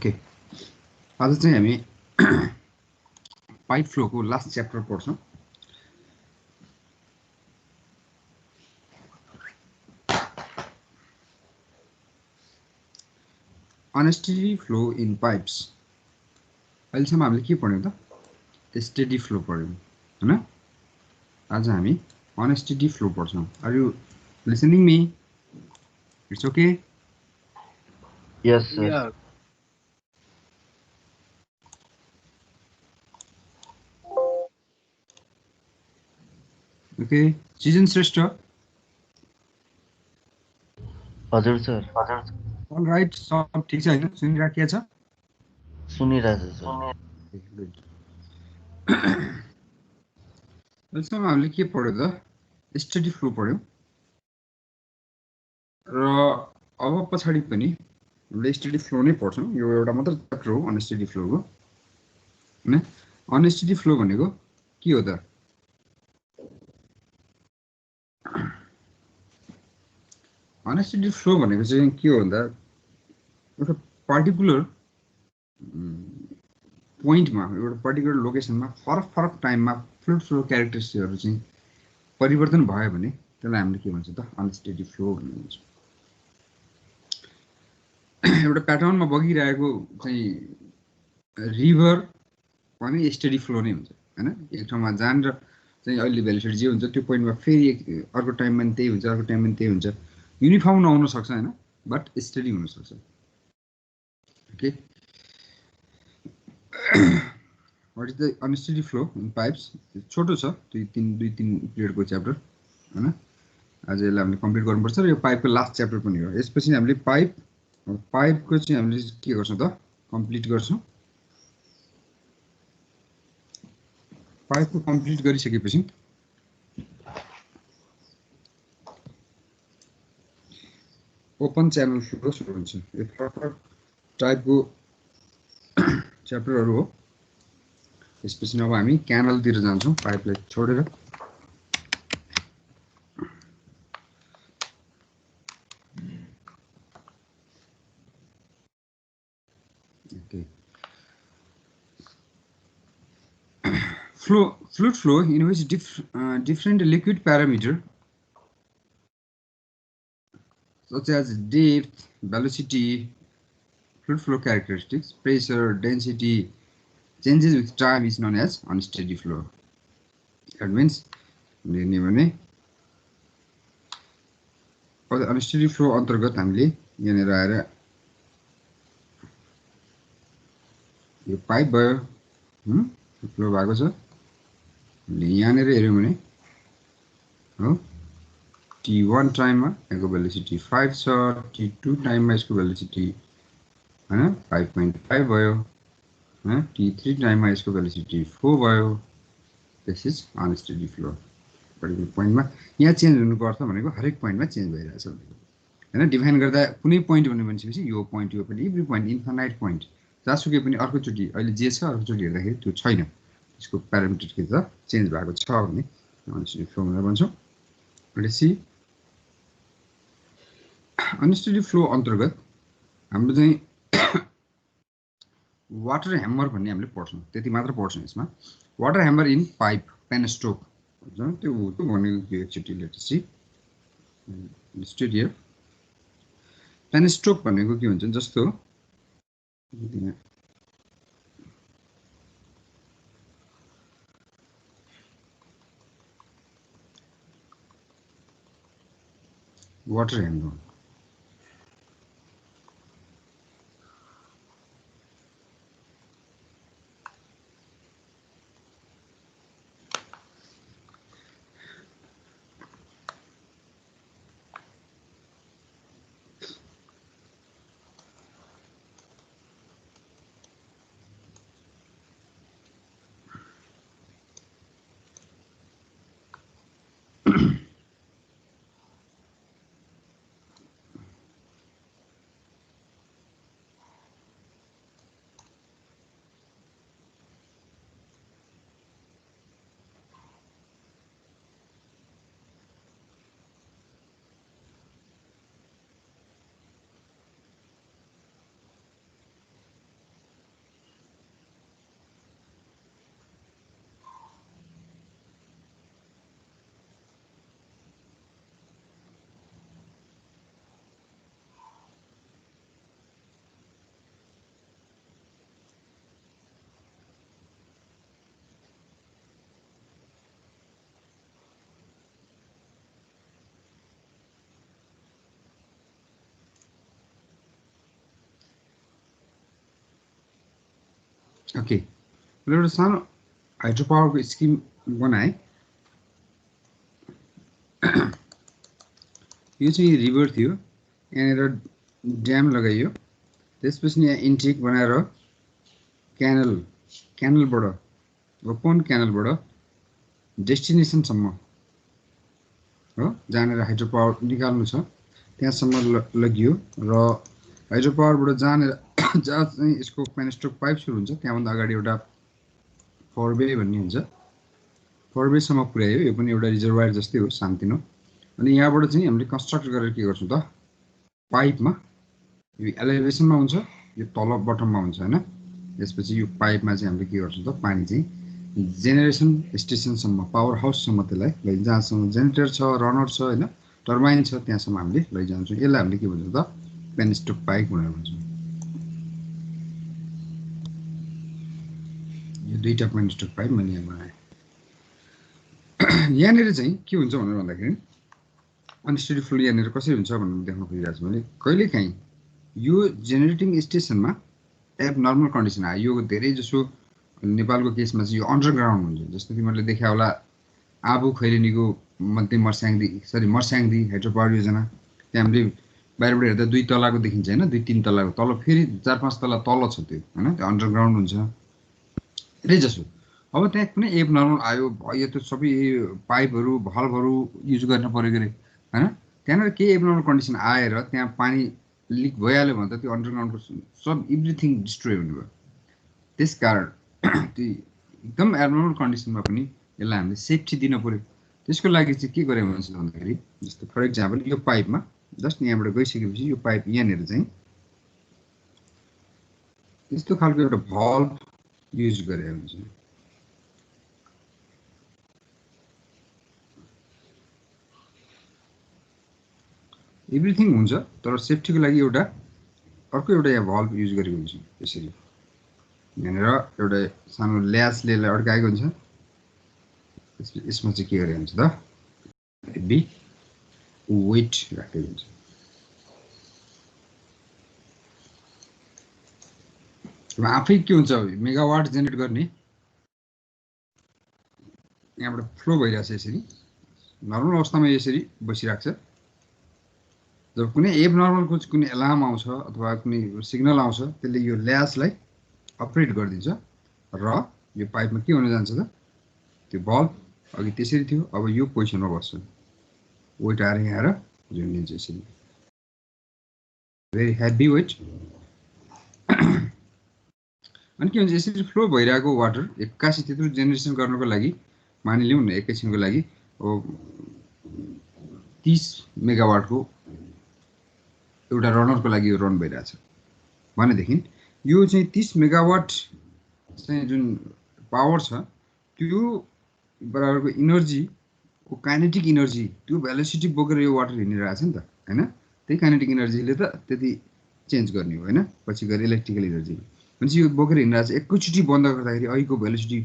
Okay, आज चाहिँ हामी पाइप फ्लोको लास्ट च्याप्टर पढ्छौँ। Unsteady flow in pipes. अहिलेसम्म हामीले के पढ्यौँ त? स्टेडी फ्लो पढ्यौँ हैन। आज हामी अनस्टेडी फ्लो पढ्छौँ। Are you listening me? It's okay? Yes, sir. Yeah. Okay, Sijan Shrestha. हजुर सर, अल राइट, सब ठिक छ हैन? सुनिराखेको छ? सुनिरहेको छु सर। अहिलेसम्म हामीले के पढ्यो त? स्टेडी फ्लो पढ्यौँ र अब पछाडि पनि हामीले स्टेडी फ्लो नै पढ्छौँ। यो एउटा मात्र च्याप्टर हो अनस्टेडी फ्लोको हैन। अनस्टेडी फ्लो भनेको के हो त? अनस्टेडी फ्लो भनेको चाहिँ के हो भन्दा एउटा पर्टिकुलर पोइन्टमा, एउटा पर्टिकुलर लोकेसनमा फरक फरक टाइममा फ्लुइड फ्लो क्यारेक्टरिस्टिक्सहरू चाहिँ परिवर्तन भयो भने त्यसलाई हामीले के भन्छ त? अनस्टेडी फ्लो भन्ने भन्छ। एउटा प्याटर्नमा बगिरहेको चाहिँ रिभर पनि स्टेडी फ्लो नै हुन्छ हैन। एक ठाउँमा जान र चाहिँ अहिले भेलिसिटी जे हुन्छ त्यो पोइन्टमा फेरि अर्को टाइममा पनि त्यही हुन्छ, अर्को टाइममा पनि त्यही हुन्छ। युनिफर्म नहुन सक्छ हैन, बट स्टेडी हुन सक्छ। Okay, what is the unsteady flow in pipes? छोटो छ, दुई तीन पिरियडको च्याप्टर हैन। आज यसलाई हामीले कम्प्लिट गर्नुपर्छ र यो पाइपको लास्ट च्याप्टर पनि हो। यसपछि हामीले पाइपको चाहिँ हामीले के गर्छौँ त? कम्प्लिट गर्छौँ। पाइपको कम्प्लिट गरिसकेपछि ओपन च्यानल फ्लो सुरु हुन्छ। यो फरक टाइपको च्याप्टरहरू हो। त्यसपछि अब हामी क्यानलतिर जान्छौँ पाइपलाई छोडेर। Okay. Fluid flow in which different liquid parameter such as depth, velocity, fluid flow characteristics, pressure, density changes with time is known as unsteady flow. That means unsteady flow अन्तर्गत हामीले यहाँनिर आएर यो पाइप भयो फ्लो भएको छ। यहाँनिर हेऱ्यौँ भने हो T1 टाइममा यसको भेलोसिटी 5 छ, T2 टाइममा यसको भेलोसिटी हैन 5.5 भयो हैन, T3 टाइममा यसको भेलोसिटी 4 भयो। This is unsteady flow. Particular पोइन्टमा यहाँ चेन्ज हुनुको अर्थ भनेको हरेक पोइन्टमा चेन्ज भइरहेछ हैन। डिफाइन गर्दा कुनै पोइन्ट भन्ने भनेपछि यो पोइन्ट, यो पनि एभ्री पोइन्ट, इन्फाइनाइट पोइन्ट जहाँसुकै पनि अर्कोचोटि अहिले जे छ अर्कोचोटि हेर्दाखेरि त्यो छैन, त्यसको प्यारामिटर के त चेन्ज भएको छ भने अनस्टेडी फ्लो भनेर भन्छौँ। लेट्स सी, अनस्टेडी फ्लो अन्तर्गत हाम्रो चाहिँ वाटर ह्यामर भन्ने हामीले पढ्छौँ, त्यति मात्र पढ्छौँ यसमा। वाटर ह्यामर इन पाइप, पेनस्ट्रोक भन्छ। त्यो भनेको के एकचोटि लेट्स सी स्टेड हियर। पेनस्ट्रोक भनेको के हुन्छ जस्तो वाटर ह्यामर ओके, एउटा सानो हाइड्रो पावरको स्किम बनाए। यो चाहिँ रिभर थियो, यहाँनिर ड्याम लगाइयो, त्यसपछि यहाँ इन्टेक बनाएर क्यानलबाट ओपन क्यानलबाट डेस्टिनेसनसम्म हो जहाँनिर हाइड्रो पावर निकाल्नु छ त्यहाँसम्म लगियो र हाइड्रो पावरबाट जहाँनिर जहाँ चाहिँ यसको पेनस्टोक पाइप सुरु हुन्छ त्यहाँभन्दा अगाडि एउटा फरबे भन्ने हुन्छ, फरबेसम्म पुर्यायो। यो पनि एउटा रिजर्भर जस्तै हो, सानोतिनो। अनि यहाँबाट चाहिँ हामीले कन्स्ट्रक्ट गरेर के गर्छौँ त, पाइपमा यो एलिभेसनमा हुन्छ, यो तल बटममा हुन्छ होइन। त्यसपछि यो पाइपमा चाहिँ हामीले के गर्छौँ त, पानी चाहिँ जेनेरेसन स्टेसनसम्म, पावर हाउससम्म त्यसलाई जहाँसम्म जेनेरेटर छ, रनर छ होइन, टर्बाइन छ, त्यहाँसम्म हामीले लैजान्छौँ। यसलाई हामीले के भन्छौँ त, पेनस्टोक पाइप भनेर भन्छौँ। यो दुईवटा पेनस्टोक पाइप मैले यहाँ बनाएँ। यहाँनिर चाहिँ के हुन्छ भनेर भन्दाखेरि अनस्टेडी फ्लो यहाँनिर कसरी हुन्छ भनेर देख्न खोजिरहेको छु भने कहिलेकाहीँ यो जेनेरेटिङ स्टेसनमा एब नर्मल कन्डिसन आयो। यो धेरै जसो नेपालको केसमा चाहिँ यो अन्डरग्राउन्ड हुन्छ। जस्तो कि मैले देखाएँ होला आबु खैरेनीको मध्य मर्स्याङदी हाइड्रो पावर योजना, त्यहाँ हामीले बाहिरबाट हेर्दा 2 तलाको देखिन्छ होइन, 2-3 तलाको, तल फेरि 4-5 तला तल छ त्यो होइन, त्यो अन्डरग्राउन्ड हुन्छ धेरै जसो। अब त्यहाँ कुनै एब नर्मल आयो, यो त सबै पाइपहरू भल्भहरू युज गर्न पऱ्यो के अरे होइन, त्यहाँनिर केही एब नर्मल कन्डिसन आएर त्यहाँ पानी लिक भइहाल्यो भने त त्यो अन्डरग्राउन्डको सब एभ्रिथिङ डिस्ट्रोय हुने भयो। त्यस कारण त्यो एकदम एबनर्मल कन्डिसनमा पनि यसलाई हामीले सेफ्टी दिन पऱ्यो। त्यसको लागि चाहिँ के गरे भन्दाखेरि जस्तो फर इक्जाम्पल यो पाइपमा जस्ट यहाँबाट गइसकेपछि यो पाइप यहाँनिर चाहिँ यस्तो खालको एउटा भल्भ युज गरे हुन्छ। एभ्रिथिङ हुन्छ तर सेफ्टीको लागि एउटा अर्को एउटा यहाँ भल्भ युज गरेको हुन्छ। यसरी यहाँनिर एउटा सानो ल्यासले अड्काएको हुन्छ, यसमा चाहिँ के गरेको हुन्छ त, हेभी वेट राखेको हुन्छ। आफै के हुन्छ, मेगावाट जेनेरेट गर्ने यहाँबाट फ्लो भइरहेछ। यसरी नर्मल अवस्थामा यसरी बसिरहेको छ। जब कुनै एब नर्मलको कुनै एलार्म आउँछ अथवा कुनै सिग्नल आउँछ त्यसले यो ल्यासलाई अपरेट गरिदिन्छ र यो पाइपमा के हुन जान्छ त, त्यो बल्ब अघि त्यसरी थियो अब यो पोजिसनमा बस्छ, वेट आएर यहाँ आएर झुन्डिन्छ यसरी, भेरी हेभी वेट। अनि के हुन्छ, यसरी फ्लो भइरहेको वाटर एक्कासी त्यत्रो जेनेरेसन गर्नको लागि मानिलिउँ न एकैछिनको लागि 30 मेगावाटको एउटा रनरको लागि यो रन भइरहेछ भनेदेखि यो चाहिँ 30 मेगावाट चाहिँ जुन पावर छ त्यो बराबरको इनर्जीको काइनेटिक इनर्जी, त्यो भेलोसिटी बोकेर यो वाटर हिँडिरहेछ नि त होइन। त्यही काइनेटिक इनर्जीले त त्यति चेन्ज गर्ने हो होइन, पछि गएर इलेक्ट्रिकल इनर्जी भनेपछि यो बोकेर हिँडिरहेछ। एकैचोटि बन्द गर्दाखेरि अहिलेको भेलोसिटी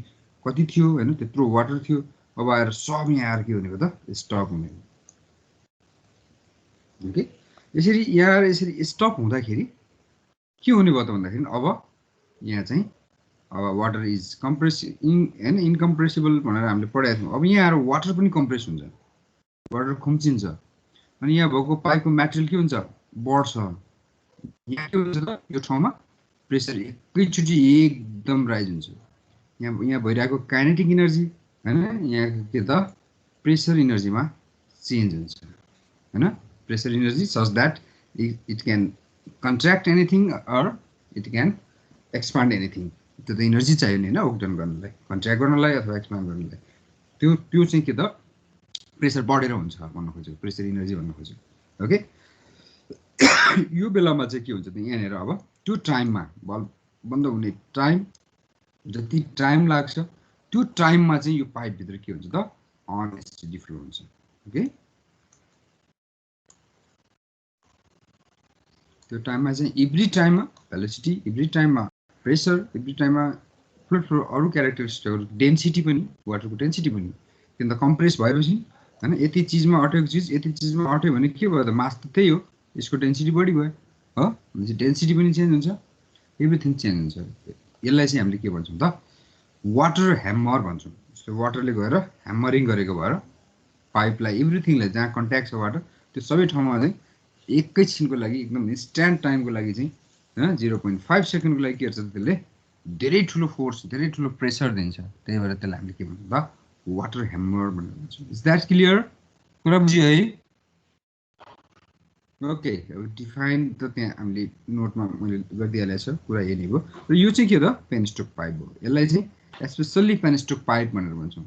कति थियो होइन, त्यत्रो वाटर थियो, अब आएर सब यहाँ आएर के हुने भयो त, स्टप हुने। ओके, यसरी यहाँ आएर यसरी स्टप हुँदाखेरि के हुने भयो त भन्दाखेरि अब यहाँ चाहिँ अब वाटर इज होइन इनकम्प्रेसिबल भनेर हामीले पढाएको थियौँ। अब यहाँ आएर वाटर पनि कम्प्रेस हुन्छ, वाटर खुम्चिन्छ। अनि यहाँ भएको पाइपको मेटेरियल के हुन्छ, बढ्छ। यहाँ के हुन्छ त, यो ठाउँमा प्रेसर एकैचोटि एकदम राइज हुन्छ। यहाँ भइरहेको काइनेटिक इनर्जी होइन, यहाँ के त प्रेसर इनर्जीमा चेन्ज हुन्छ होइन। Pressure energy such that it can contract anything or it can expand anything. त्यो त इनर्जी चाहियो नि होइन, ओक्टन गर्नलाई, कन्ट्र्याक्ट गर्नलाई अथवा एक्सपान्ड गर्नलाई। त्यो चाहिँ के त प्रेसर बढेर हुन्छ भन्न खोजेको, प्रेसर इनर्जी भन्न खोजेको। ओके, यो बेलामा चाहिँ के हुन्छ त, यहाँनिर अब त्यो टाइममा बल्ब बन्द हुने टाइम जति टाइम लाग्छ त्यो टाइममा चाहिँ यो पाइपभित्र के हुन्छ त, अनस्टेडी फ्लो हुन्छ। ओके, त्यो टाइममा चाहिँ एभ्री टाइममा भेलोसिटी, एभ्री टाइममा प्रेसर, एभ्री टाइममा फ्लुइड फ्लो, अरू क्यारेक्टरिस्टिकहरू, डेन्सिटी पनि, वाटरको डेन्सिटी पनि किन त कम्प्रेस भएपछि होइन, यति चिजमा अटेको चिज यति चिजमा अट्यो भने के भयो त, मास त त्यही हो, यसको डेन्सिटी बढी भयो हो, भनेपछि डेन्सिटी पनि चेन्ज हुन्छ, एभ्रिथिङ चेन्ज हुन्छ। यसलाई चाहिँ हामीले के भन्छौँ त वाटर ह्यामर भन्छौँ। जस्तो वाटरले गएर ह्यामरिङ गरेको भएर पाइपलाई एभ्रिथिङलाई जहाँ कन्ट्याक्ट छ वाटर त्यो सबै ठाउँमा चाहिँ एकैछिनको लागि एकदम इन्स्ट्यान्ट टाइमको लागि चाहिँ होइन 0.5 सेकेन्डको लागि के गर्छ त्यसले धेरै ठुलो फोर्स धेरै ठुलो प्रेसर दिन्छ। त्यही भएर त्यसलाई हामीले के भन्छौँ त वाटर ह्यामर भनेर भन्छौँ। Is that clear? कुरा बुझ्यो है? ओके, अब डिफाइन त त्यहाँ हामीले नोटमा मैले गरिदिइहालेको छ, कुरा यही नै भयो। र यो चाहिँ के हो त पेनस्टोक पाइप हो। यसलाई चाहिँ स्पेसल्ली पेनस्टोक पाइप भनेर भन्छौँ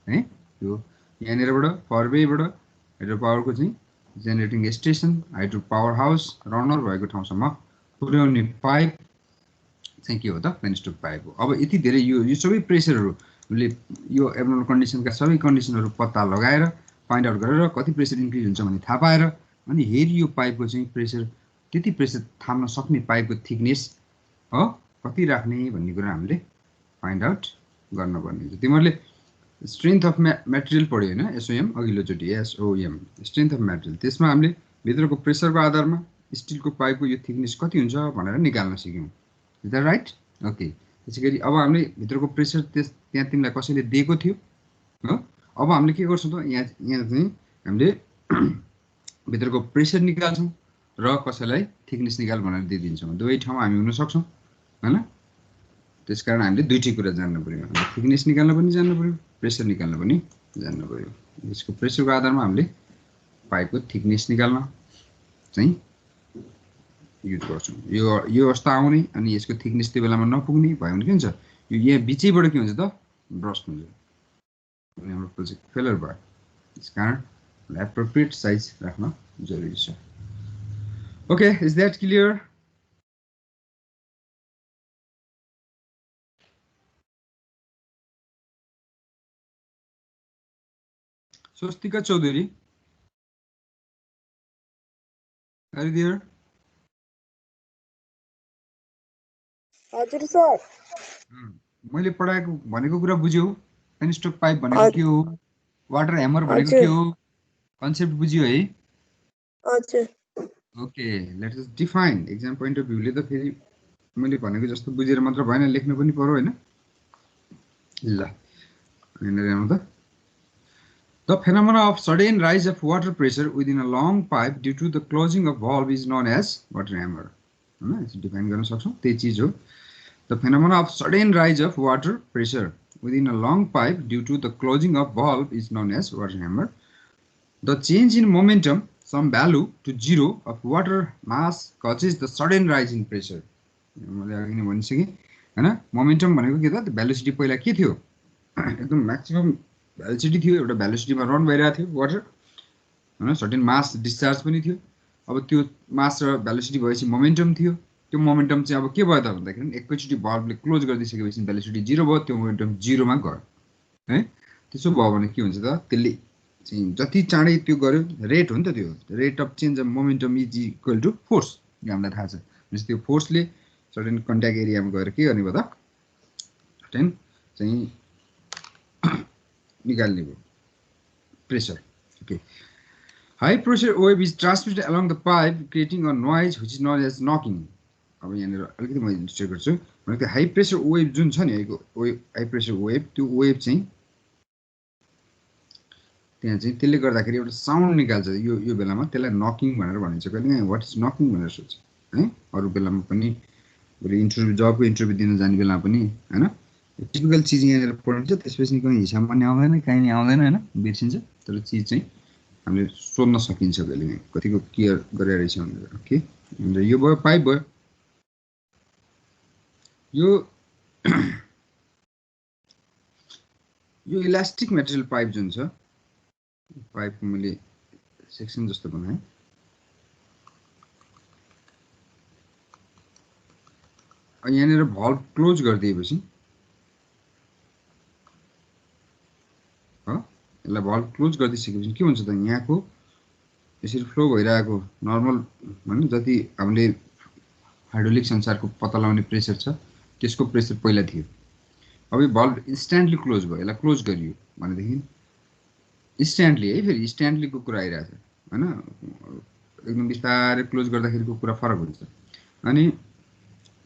है। यो यहाँनिरबाट फरवेबाट हाइड्रो पावरको चाहिँ generating station hydro power house runner भएको ठाउँसम्म पुर्याउने पाइप चाहिँ के हो त पेनस्टोक पाइप हो। अब यति धेरै यो सबै प्रेसरहरूले यो एब्नर्मल कन्डिसनका सबै कन्डिसनहरू पत्ता लगाएर फाइन्ड आउट गरेर कति प्रेसर इन्क्रिज हुन्छ भन्ने थाहा पाएर अनि हेरी यो पाइपको चाहिँ प्रेसर त्यति प्रेसर थाम्न सक्ने पाइपको थिकनेस हो कति राख्ने भन्ने कुरा हामीले फाइन्ड आउट गर्नुपर्ने हुन्छ। तिमीहरूले स्ट्रेन्थ अफ म्याटेरियल पढ्यो होइन SOM अघिल्लोचोटि SOM strength of material. त्यसमा हामीले भित्रको प्रेसरको आधारमा स्टिलको पाइपको यो थिकनेस कति हुन्छ भनेर निकाल्न सिक्यौँ। Is that right? ओके, त्यसै गरी अब हामीले भित्रको प्रेसर त्यहाँ तिमीलाई कसैले दिएको थियो हो। अब हामीले के गर्छौँ त यहाँ चाहिँ हामीले भित्रको प्रेसर निकाल्छौँ र कसैलाई थिकनेस निकाल भनेर दिइदिन्छौँ। दुवै ठाउँमा हामी हुन सक्छौँ होइन। त्यसकारण हामीले दुईटै कुरा जान्नु पऱ्यो। हामीले थिकनेस निकाल्न पनि जान्नु पऱ्यो, प्रेसर निकाल्न पनि जान्नु पऱ्यो। यसको प्रेसरको आधारमा हामीले पाइपको थिकनेस निकाल्न चाहिँ युज गर्छौँ। यो अवस्था आउने अनि यसको थिकनेस त्यो बेलामा नपुग्ने भयो भने के हुन्छ यो यहाँ बिचैबाट के हुन्छ त ब्रस्ट हुन्छ अनि हाम्रो प्रोजेक्ट फेलर भयो। त्यस कारण एप्रोप्रिएट साइज राख्न जरुरी छ। Okay, is that clear? Swastika Chaudhary are there? हजुर सर। मैले पढाएको भनेको कुरा बुझ्यौ? पेनस्टोक पाइप भनेको के हो, वाटर ह्यामर भनेको के हो, कन्सेप्ट बुझ्यो है? हजुर। Okay, let's us define. Exam point of भ्यूले त फेरि मैले भनेको जस्तो बुझेर मात्र भएन, लेख्नु पनि पर्यो होइन। ल यहाँनिर हेर्नु त The phenomena of sudden rise of water pressure within a long pipe due to the closing of valve is known as water hammer. हैन, यसो डिफाइन गर्न सक्छौं, त्यही चीज हो। The phenomena of sudden rise of water pressure within a long pipe due to the closing of valve is known as water hammer. The change in momentum, some value to zero of water mass causes the sudden rise in pressure. मैले अघि नै भनिसकेँ हैन, momentum भनेको के त velocity पहिला के थियो एकदम म्याक्सिमम भेलोसिटी थियो, एउटा भेलोसिटीमा रन भइरहेको थियो वाटर हैन, सर्टेन मास डिस्चार्ज पनि थियो। अब त्यो मास र भेलोसिटी भएपछि मोमेन्टम थियो। त्यो मोमेन्टम चाहिँ अब के भयो त भन्दाखेरि एकैचोटि भल्भले क्लोज गरिदिसकेपछि भेलोसिटी जिरो भयो, त्यो मोमेन्टम जिरोमा गयो है। त्यसो भयो भने के हुन्छ त त्यसले चाहिँ जति चाँडै त्यो गर्यो रेट हो नि त, त्यो rate of change of momentum is equal to force. हामीलाई थाहा छ भनेपछि त्यो फोर्सले सर्टेन कन्ट्याक्ट एरियामा गएर के गर्ने भयो त सर्टेन चाहिँ निकाल्ने भयो pressure. Okay, high pressure wave is transmitted along the pipe creating a noise which is known as knocking. अब यहाँनिर अलिकति म इलिस्ट्रेट गर्छु भनेको हाई प्रेसर वेभ जुन छ नि हाई प्रेसर वेभ, त्यो वेभ चाहिँ त्यहाँ चाहिँ त्यसले गर्दाखेरि एउटा साउन्ड निकाल्छ। यो बेलामा त्यसलाई नकिङ भनेर भनिन्छ। कहिले वाट इज नकिङ भनेर सोध्छ है, अरू बेलामा पनि इन्टरभ्यू जबको इन्टरभ्यू दिन जाने बेलामा पनि हैन, टिपिकल चिज यहाँनिर पढिन्छ। त्यसपछि कहीँ हिसाबमा नि आउँदैन, कहीँ नि आउँदैन हैन, बिर्सिन्छ। तर चिज चाहिँ हामीले सोध्न सकिन्छ कहिले काहीँ कतिको केयर गरेर रहेछ भनेर। ओके, अन्त यो भयो पाइप भयो। यो इलास्टिक मेटेरियल पाइप जुन छ, पाइपको मैले सेक्सन जस्तो बनाएँ। यहाँनिर भल्भ क्लोज गरिदिएपछि यसलाई भल्भ क्लोज गरिदिइसकेपछि के हुन्छ त यहाँको यसरी फ्लो भइरहेको नर्मल हैन, जति हामीले हाइड्रोलिक संसारको पत्ता लगाउने प्रेसर छ त्यसको प्रेसर पहिला थियो। अब यो भल्भ इन्स्ट्यान्टली क्लोज भयो, यसलाई क्लोज गरियो भनेदेखि इन्स्ट्यान्टली है, फेरि इन्स्ट्यान्टलीको कुरा आइरहेछ हैन, एकदम बिस्तारै क्लोज गर्दाखेरिको कुरा फरक हुन्छ। अनि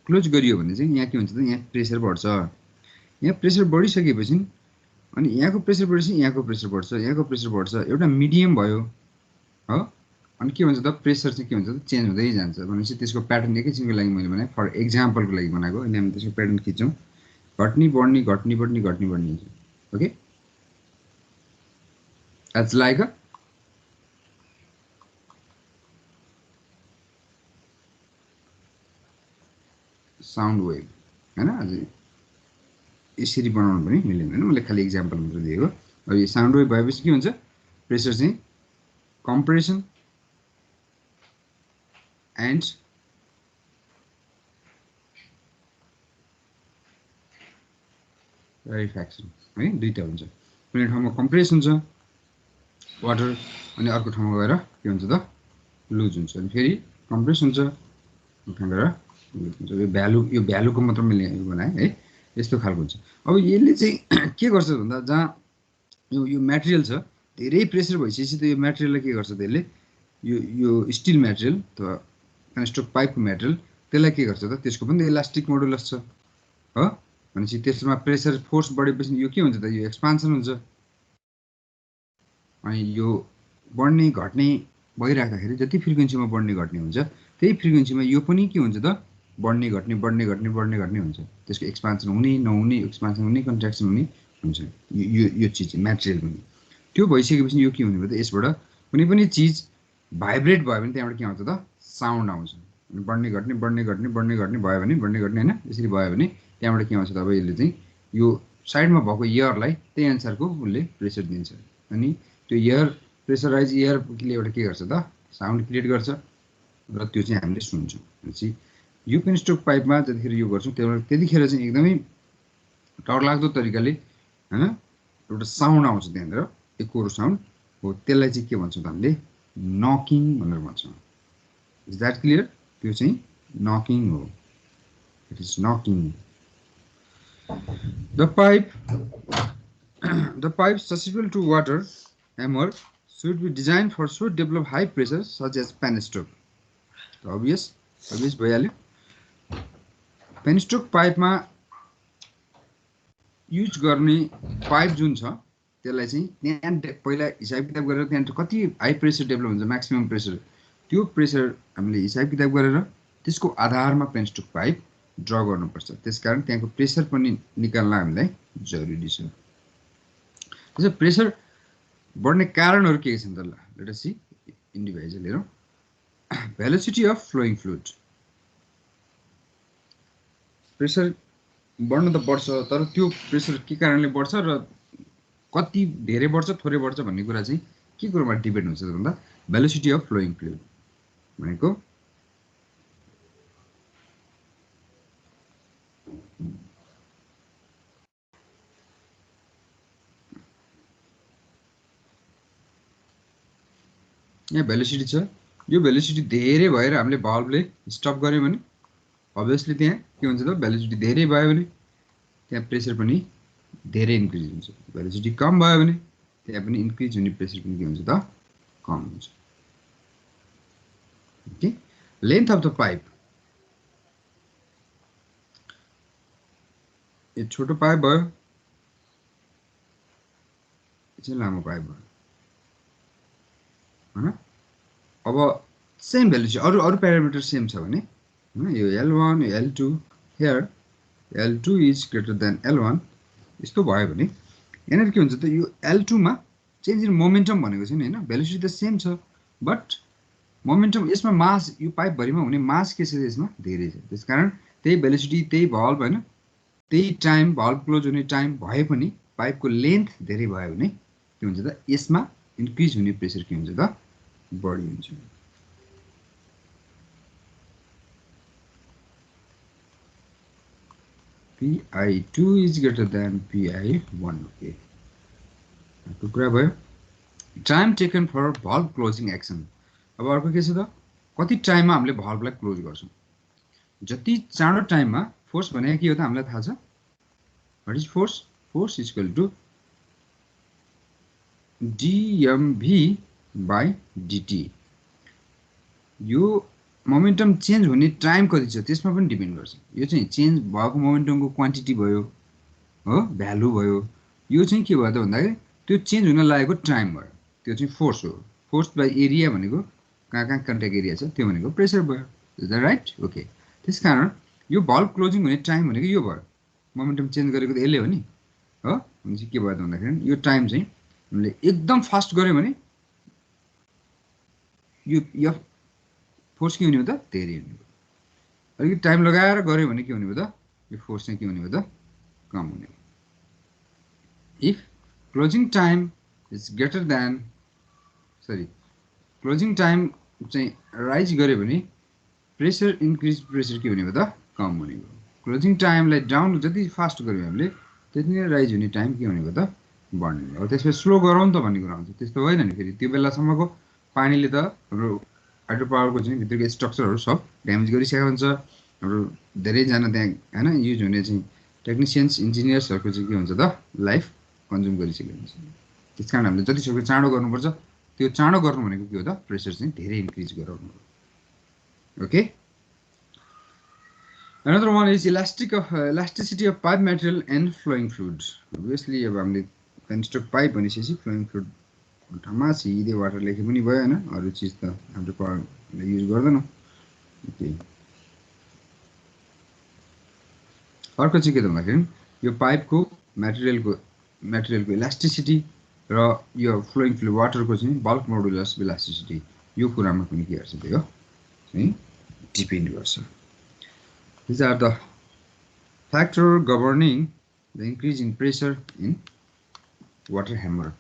क्लोज गरियो भने चाहिँ यहाँ के हुन्छ त यहाँ प्रेसर बढ्छ यहाँ प्रेसर बढिसकेपछि अनि यहाँको प्रेसर बढेपछि यहाँको प्रेसर बढ्छ यहाँको प्रेसर बढ्छ एउटा मिडियम भयो हो अनि के हुन्छ त प्रेसर चाहिँ के हुन्छ त चेन्ज हुँदै जान्छ भनेपछि त्यसको प्याटर्न एकैछिनको लागि मैले भने फर एक्जाम्पलको लागि बनाएको अनि हामी त्यसको प्याटर्न खिच्छौँ घट्ने बढ्ने घट्ने बढ्ने घट्ने बढ्ने हुन्छ okay it's like a sound wave हैन अझै यसरी बनाउनु पनि मिल्दैन हैन मैले खाली एक्जाम्पल मात्र दिएको अब यो साउन्ड वेभ भएपछि के हुन्छ प्रेसर चाहिँ कम्प्रेसन एन्ड रेफ्रेक्सन है दुईटा हुन्छ कुनै ठाउँमा कम्प्रेस हुन्छ वाटर अनि अर्को ठाउँमा गएर के हुन्छ त लुज हुन्छ अनि फेरि कम्प्रेस हुन्छ त्यहाँ गएर लुज हुन्छ यो भ्यालुको मात्र मैले बनाएँ है यस्तो खालको हुन्छ अब यसले चाहिँ के गर्छ भन्दा जहाँ यो म्याटेरियल छ धेरै प्रेसर भइसकेपछि त यो म्याटेरियललाई के गर्छ त्यसले यो स्टिल म्याटेरियल त कन्स्ट्रक्ट पाइपको म्याटेरियल त्यसलाई के गर्छ त त्यसको पनि इलास्टिक मोडुलस छ हो भनेपछि त्यसमा प्रेसर फोर्स बढेपछि यो के हुन्छ त यो एक्सपान्सन हुन्छ अनि यो बढ्ने घट्ने भइराख्दाखेरि जति फ्रिक्वेन्सीमा बढ्ने घट्ने हुन्छ त्यही फ्रिक्वेन्सीमा यो पनि के हुन्छ त बढ्ने घट्ने बढ्ने घट्ने बढ्ने घट्ने हुन्छ त्यसको एक्सपान्सन हुने नहुने एक्सपान्सन हुने कन्ट्र्याक्सन हुने हुन्छ यो चिज म्याटेरियल पनि त्यो भइसकेपछि यो के हुने भयो त यसबाट कुनै पनि चिज भाइब्रेट भयो भने त्यहाँबाट के आउँछ त साउन्ड आउँछ बढ्ने घट्ने बढ्ने घट्ने बढ्ने घट्ने भयो भने बढ्ने घट्ने होइन यसरी भयो भने त्यहाँबाट के आउँछ त अब यसले चाहिँ यो साइडमा भएको एयरलाई त्यही अनुसारको उसले प्रेसर दिन्छ अनि त्यो एयर प्रेसराइज एयरले एउटा के गर्छ त साउन्ड क्रिएट गर्छ र त्यो चाहिँ हामीले सुन्छौँ भनेपछि यो पेनस्टोक पाइपमा जतिखेर यो गर्छौँ त्यतिखेर चाहिँ एकदमै डरलाग्दो तरिकाले होइन एउटा साउन्ड आउँछ त्यहाँनिर एकोरो साउन्ड हो त्यसलाई चाहिँ के भन्छौँ त हामीले नकिङ भनेर भन्छौँ इज द्याट क्लियर त्यो चाहिँ नकिङ हो it is knocking the pipe susceptible to water hammer should be designed for should develop high pressure such as penstoke obvious भइहाल्यो पेनस्टोक पाइपमा युज गर्ने पाइप जुन छ त्यसलाई चाहिँ त्यहाँ पहिला हिसाब किताब गरेर त्यहाँ कति हाई प्रेसर डेभलप हुन्छ म्याक्सिमम प्रेसर त्यो प्रेसर हामीले हिसाब किताब गरेर त्यसको आधारमा पेनस्टोक पाइप ड्र गर्नुपर्छ त्यसकारण त्यहाँको प्रेसर पनि निकाल्न हामीलाई जरुरी छ त्यसो प्रेसर बढ्ने कारणहरू के छन् त ल लेट अस सी इन्डिभिजुअल हेरौँ velocity of flowing fluid pressure बढ्न त बढ्छ तर त्यो प्रेसर के कारणले बढ्छ र कति धेरै बढ्छ थोरै बढ्छ भन्ने कुरा चाहिँ के कुरामा डिपेन्ड हुन्छ भन्दा भेलोसिटी अफ फ्लोइङ फ्लुइड भनेको यहाँ भेलोसिटी छ यो भेलोसिटी धेरै भएर हामीले भल्भले स्टप गर्यौँ भने अभियसली त्यहाँ के हुन्छ त भेलोसिटी धेरै भयो भने त्यहाँ प्रेसर पनि धेरै इन्क्रिज हुन्छ भेलोसिटी कम भयो भने त्यहाँ पनि इन्क्रिज हुने प्रेसर पनि के हुन्छ त कम हुन्छ okay length of the pipe यो छोटो पाइप भयो चाहिँ लामो पाइप भयो हैन अब सेम भ्यालु चाहिँ अरु प्यारामिटर सेम छ भने हैन यो L1 यो L2 here L2 is greater than L1 यस्तो भयो भने यहाँनिर के हुन्छ त यो L2 मा चेन्ज इन मोमेन्टम भनेको छ नि हैन भेलोसिटी त सेम छ बट मोमेन्टम यसमा मास यो पाइप भरिमा हुने मास के छ यसमा धेरै छ त्यसकारण त्यही भेलोसिटी त्यही भल्भ हैन त्यही टाइम भल्भ क्लोज हुने टाइम भए पनि पाइपको लेन्थ धेरै भयो भने के हुन्छ त यसमा इन्क्रिज हुने प्रेसर के हुन्छ त बढी हुन्छ PI2 is greater than PI1 okay त्यो कुरा भयो time taken for valve closing action अब अर्को के छ त कति टाइममा हामीले भल्भलाई क्लोज गर्छौं जति चाँडो टाइममा फोर्स भनेको के हो त हामीलाई थाहा छ what is force force is equal to dmv by dt यो मोमेन्टम चेन्ज हुने टाइम कति छ त्यसमा पनि डिपेन्ड गर्छ। यो चाहिँ चेन्ज भएको मोमेन्टमको क्वान्टिटी भयो हो, भ्यालु भयो। यो चाहिँ के भयो त भन्दाखेरि त्यो चेन्ज हुन लागेको टाइम भयो। त्यो चाहिँ फोर्स हो। फोर्स बाई एरिया भनेको कहाँ कहाँ कन्ट्याक्ट एरिया छ त्यो भनेको प्रेसर भयो। Is the right? ओके। त्यस कारण यो भल्भ क्लोजिङ हुने टाइम भनेको यो भयो। मोमेन्टम चेन्ज गरेको त यसले हो नि हो। भनेपछि के भयो त भन्दाखेरि यो टाइम चाहिँ हामीले एकदम फास्ट गऱ्यो भने यो फोर्स के हुने हो त धेरै हुने भयो। अलिकति टाइम लगाएर गऱ्यो भने के हुने भयो त यो फोर्स चाहिँ के हुने भयो त कम हुने भयो। If closing time is greater than closing time चाहिँ राइज गऱ्यो भने प्रेसर इन्क्रिज प्रेसर के हुने भयो त कम हुने भयो। क्लोजिङ टाइमलाई डाउन जति फास्ट गऱ्यो हामीले त्यति नै राइज हुने टाइम के हुने भयो त बढ्ने भयो। त्यसपछि स्लो गरौँ त भन्ने कुरा हुन्छ। त्यस्तो होइन नि फेरि त्यो बेलासम्मको पानीले त हाम्रो हाइड्रो पावरको चाहिँ भित्रको स्ट्रक्चरहरू सब ड्यामेज गरिसकेको हुन्छ। हाम्रो धेरैजना त्यहाँ होइन युज हुने चाहिँ टेक्निसियन्स इन्जिनियर्सहरूको चाहिँ के हुन्छ त लाइफ कन्ज्युम गरिसकेको हुन्छ। त्यस कारण हामीले जतिसक्दो चाँडो गर्नुपर्छ। त्यो चाँडो गर्नु भनेको के हो त प्रेसर चाहिँ धेरै इन्क्रिज गराउनु हो। Okay. Another one is elasticity of pipe material and flowing fluid. Obviously अब हामीले कन्स्ट्रक्ट पाइप भनेपछि फ्लोइङ फ्लुइड ठाउँमा सिधै वाटर लेखे पनि भयो होइन। अरू चिज त हाम्रो पावरले युज गर्दैनौँ। ओके। अर्को चाहिँ के त भन्दाखेरि यो पाइपको मेटेरियलको इलास्टिसिटी र यो फ्लोइङ फ्लुइड वाटरको चाहिँ बल्क मोडुलस इलास्टिसिटी यो कुरामा पनि के गर्छ त्यो चाहिँ डिपेन्ड गर्छ। These are the factors governing the increase in pressure in water hammer.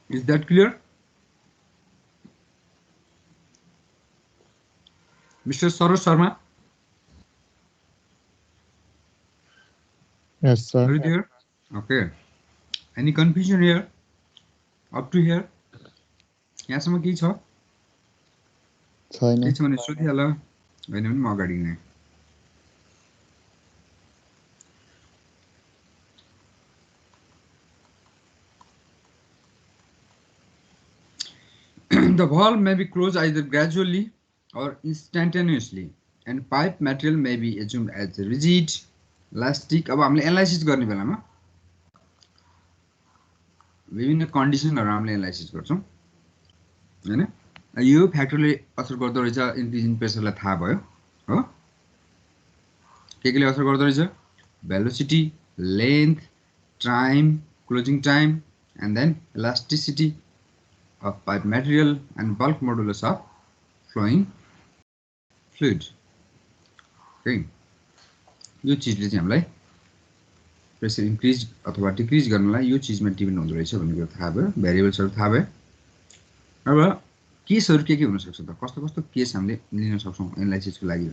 Is that clear? Mr. Sarosh Sharma? Yes, sir. Are you there? Okay. Any confusion here? Up to here? यहाँसम्म केही छ? छैन। केही छ भने सोधिहाल। होइन भने म अगाडि नै। The valve may be closed either gradually or instantaneously, and pipe material may be assumed as rigid, elastic. अब हामीले एनालाइसिस गर्ने बेलामा विभिन्न कन्डिसनहरू हामीले एनालाइसिस गर्छौँ हैन। यो फ्याक्टरले असर गर्दो रहेछ इन्क्रिज इन प्रेसरलाई थाहा भयो हो। केले असर गर्दो रहेछ? Velocity, length, time, closing time and then elasticity of pipe material and bulk modulus of flowing fluid. Okay. यो चीजले चाहिँ हामीलाई प्रेसर इन्क्रिज अथवा डिक्रिज गर्नलाई यो चीजमा डिपेन्ड हुँदो रहेछ भन्ने कुरा थाहा भयो। भेरिएबल्सहरु थाहा भयो। अब केसहरु के हुन सक्छ त? कस्तो कस्तो केस हामीले लिन सक्छौं एनालाइसिसको लागि?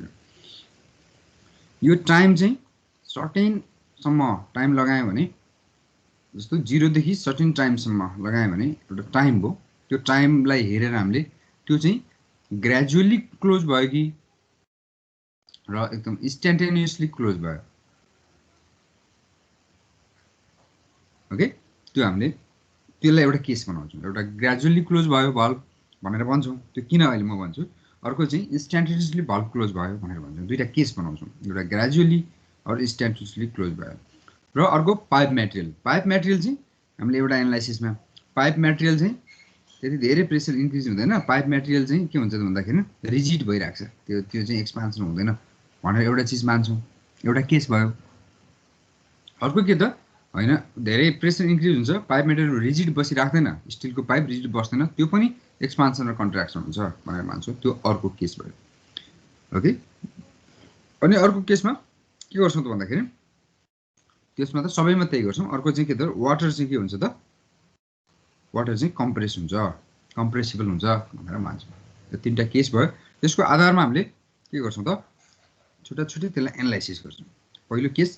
यो टाइम चाहिँ सर्टेन सम्म टाइम लगायो भने जस्तो 0 देखि सर्टेन टाइम सम्म लगायो भने एउटा टाइम हो। त्यो टाइमलाई हेरेर हामीले त्यो चाहिँ ग्रेजुअली क्लोज भयो कि र एकदम इन्स्टेन्टेनियसली क्लोज भयो। ओके। त्यो हामीले त्यसलाई एउटा केस बनाउँछौँ। एउटा ग्रेजुअली क्लोज भयो भल्भ भनेर भन्छौँ। त्यो किन अहिले म भन्छु। अर्को चाहिँ इन्स्टेन्टेनियसली भल्भ क्लोज भयो भनेर भन्छौँ। दुईटा केस बनाउँछौँ। एउटा ग्रेजुअली अर इन्स्टेन्टेनियसली क्लोज भयो। र अर्को पाइप मेटेरियल। पाइप मेटेरियल चाहिँ हामीले एउटा एनालाइसिसमा पाइप मेटेरियल चाहिँ त्यति धेरै प्रेसर इन्क्रिज हुँदैन। पाइप मेटेरियल चाहिँ के हुन्छ त भन्दाखेरि रिजिड भइराख्छ। त्यो चाहिँ एक्सपान्सन हुँदैन भनेर एउटा चीज मान्छौँ। एउटा केस भयो। अर्को के त हैन धेरै प्रेसर इन्क्रिज हुन्छ पाइप मेटेरियल रिजिड बसिराख्दैन। स्टिलको पाइप रिजिड बस्दैन। त्यो पनि एक्सपान्सन र कन्ट्र्याक्सन हुन्छ भनेर मान्छौँ। त्यो अर्को केस भयो। ओके। अनि अर्को केसमा के गर्छौँ त भन्दाखेरि त्यसमा त सबैमा त्यही गर्छौँ। अर्को चाहिँ के त वाटर चाहिँ के हुन्छ त वाटर चाहिँ कम्प्रेस हुन्छ, कम्प्रेसिबल हुन्छ भनेर मान्छौँ। यो तीनटा केस भयो। त्यसको आधारमा हामीले के गर्छौँ त छोटा छोटी त्यसलाई एनालाइसिस गर्छौँ। पहिलो case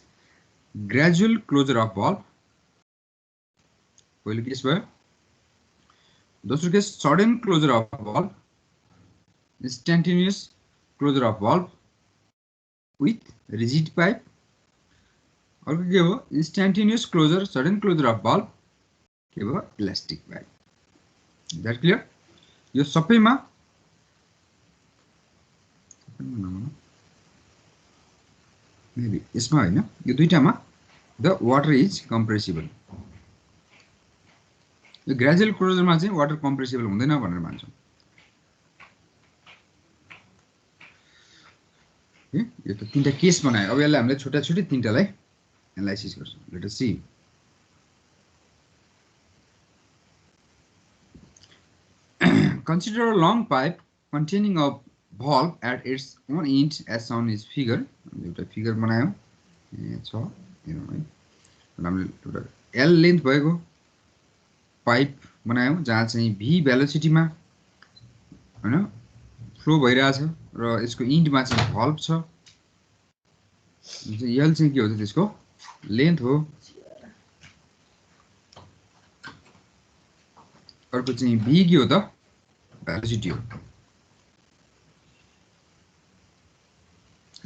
gradual closure of valve. पहिलो केस भयो दोस्रो case sudden closure of valve, instantaneous closure of valve with rigid pipe. अर्को के हो instantaneous closure, sudden closure of valve के हो elastic pipe. That clear? यो सबैमा maybe यसमा हैन, यो दुईटामा the water is compressible. यो ग्रेजुअल क्लोजरमा चाहिँ वाटर कम्प्रेसिबल हुँदैन भनेर मान्छौँ. यो त तीनटा केस बनायो. अब यसलाई हामीले छोटा छोटी तीनटालाई एनालाइसिस गर्छौँ. Let us see. Consider a long pipe containing a valve at its one end as shown in figure. एउटा फिगर बनायौँ. यो छ यो है. हामीले एउटा L लेन्थ भएको पाइप बनायौँ जहाँ चाहिँ v भेलोसिटीमा हैन फ्लो भइरहेछ र यसको इन्डमा चाहिँ भल्भ छ. L चाहिँ के हो त त्यसको लेन्थ हो. अर्को चाहिँ v के हो त भेलोसिटी हो.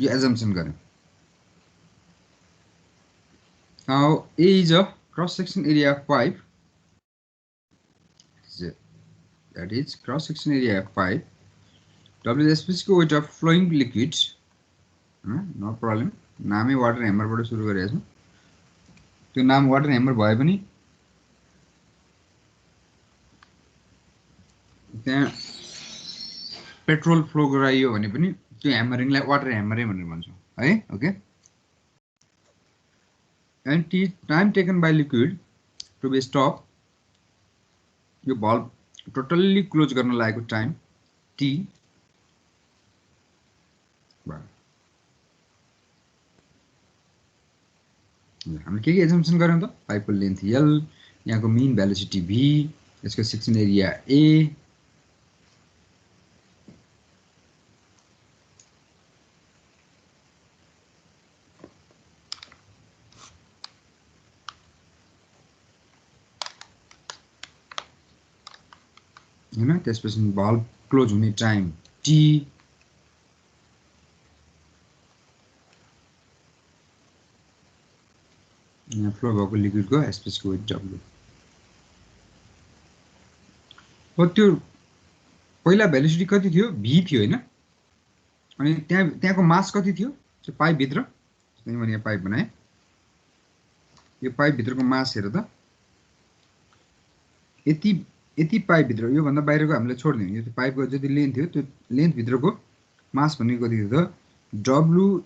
यो assumption गर्यौं. Now A is a cross section area of pipe. That is cross section area of pipe. W is the specific weight of flowing liquid. No problem. नामै वाटर ह्यामरबाट सुरु गरेको छु. त्यो नाम वाटर ह्यामर भए पनि त्यहाँ पेट्रोल फ्लो गराइयो भने पनि त्यो ह्यामरिङलाई वाटर ह्यामरै भनेर भन्छौँ है. Okay. And time taken by liquid to be stopped. यो valve टोटल्ली क्लोज गर्न लागेको टाइम t. हामीले के एजम्पसन गर्यौं त पाइपको लेन्थ l, यहाँको मीन भेलोसिटी v, यसको सेक्सन एरिया a. हैन त्यसपछि valve क्लोज हुने टाइम t. यहाँ फ्लो भएको लिक्विडको स्पेसिफिक वेट w. हो त्यो पहिला भेलोसिटी कति थियो v थियो हैन. अनि त्यहाँको मास कति थियो त्यो पाइप भित्र. मैले यहाँ पाइप बनाए. यो पाइप भित्रको मास हेर त यति पाइप भित्र यो भन्दा बाहिरको हामीले छोड्दियौं. यो पाइपको जति लेन्थ थियो त्यो लेन्थ भित्रको मास भनेको कति थियो त w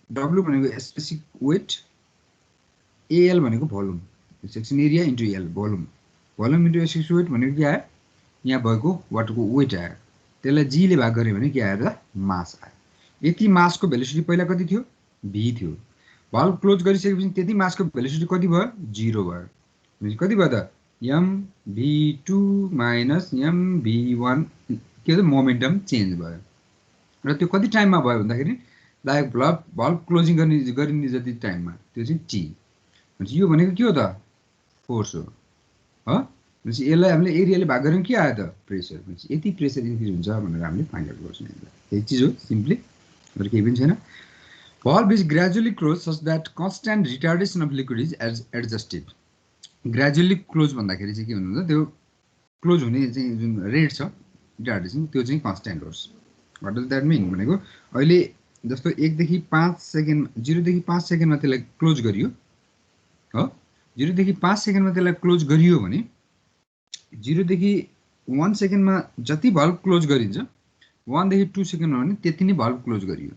w भनेको स्पेसिफिक वेट, al भनेको volume, section area into l volume. Volume into specific weight भनेको के आयो यहाँ भएको वाटरको वेट आयो. त्यसलाई g ले भाग गरे भने के आयो त मास आयो. यति मासको भेलोसिटी पहिला कति थियो v थियो. भाल्भ क्लोज गरिसकेपछि त्यति मासको भेलोसिटी कति भयो 0 भयो. कति भयो त mv2 माइनस mv1 के हो मोमेन्टम चेन्ज भयो. र त्यो कति टाइममा भयो भन्दाखेरि लाइक भाल्भ क्लोजिङ गरिने जति टाइममा त्यो चाहिँ t. यो भनेको के हो त फोर्स हो ह. यसलाई हामीले एरियाले भाग गर्यौं के आयो त प्रेसर. यति प्रेसर इन्क्रिज हुन्छ भनेर हामीले फाइन्ड आउट गर्छौं. यही चीज हो सिम्पली, अरु केही पनि छैन. Valve is gradually closed such that constant retardation of liquid is adjusted. Gradually close भन्दाखेरि चाहिँ के हुन्छ त्यो क्लोज हुने चाहिँ जुन रेट छ रिटार्डेसन त्यो चाहिँ कन्स्ट्यान्ट होस्. व्हाट डज दैट मीन भनेको अहिले जस्तो 1 देखि 5 सेकेन्ड 0 देखि 5 सेकेन्डमा त्यसलाई क्लोज गरियो हो. 0 देखि 5 सेकेन्डमा त्यसलाई क्लोज गरियो भने 0 देखि 1 सेकेन्डमा जति भाल्भ क्लोज गरिन्छ 1 देखि 2 सेकेन्डमा भने त्यति नै भाल्भ क्लोज गरियो.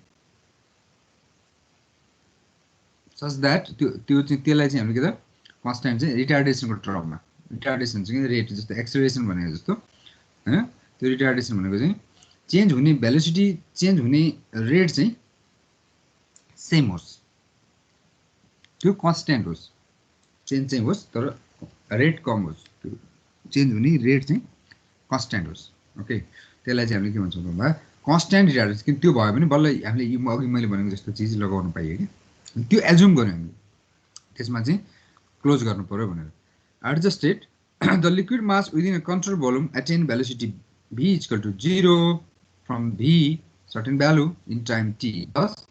सच दैट त्यो चाहिँ त्यसलाई चाहिँ हामीले के त कन्स्ट्यान्ट चाहिँ रिटार्डेसनको टर्ममा. रिटार्डेसन चाहिँ रेट जस्तो एक्सेलरेसन भनेको जस्तो हैन. त्यो रिटार्डेसन भनेको चाहिँ चेन्ज हुने भेलोसिटी चेन्ज हुने रेट चाहिँ सेम होस्, त्यो कन्स्ट्यान्ट होस्, चेन्ज चाहिँ होस् तर रेट कम होस्. त्यो चेन्ज हुने रेट चाहिँ कन्स्ट्यान्ट होस्. ओके. त्यसलाई चाहिँ हामीले के भन्छौँ भन्दा कन्स्ट्यान्ट रिटार्डेसन. किन त्यो भयो भने बल्ल हामीले यो अघि मैले भनेको जस्तो चिज लगाउन पाइयो कि त्यो एज्युम गर्यो हामीले त्यसमा चाहिँ क्लोज गर्नु पर्यो भनेर. adjusted the liquid mass within a control volume attain velocity v is equal to 0 from v certain value in time t. Thus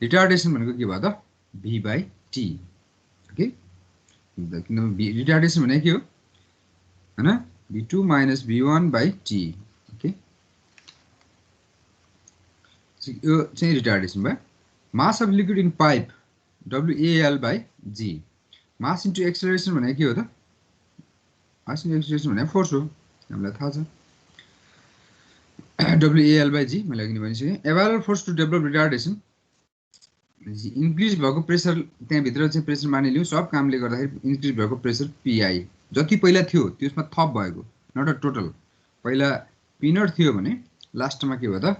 retardation भनेको के भयो त v by t. ओके किनभने retardation भनेको के हो हैन v2 minus v1 by t. Okay यो चाहिँ retardation भयो. Mass of liquid in pipe WAL by g. Mass into acceleration भनेको के हो त mass into acceleration भनेको फोर्स हो हामीलाई थाहा छ WAL by g मैले अघि नै भनिसकेँ. Available force to develop retardation increase भएको प्रेसर त्यहाँ भित्र चाहिँ प्रेसर मानिलियौ सब कामले गर्दाखेरि इन्क्रिज भएको प्रेसर PI जति पहिला थियो त्यसमा थप भएको नट अ टोटल. पहिला P नट थियो भने लास्टमा के भयो त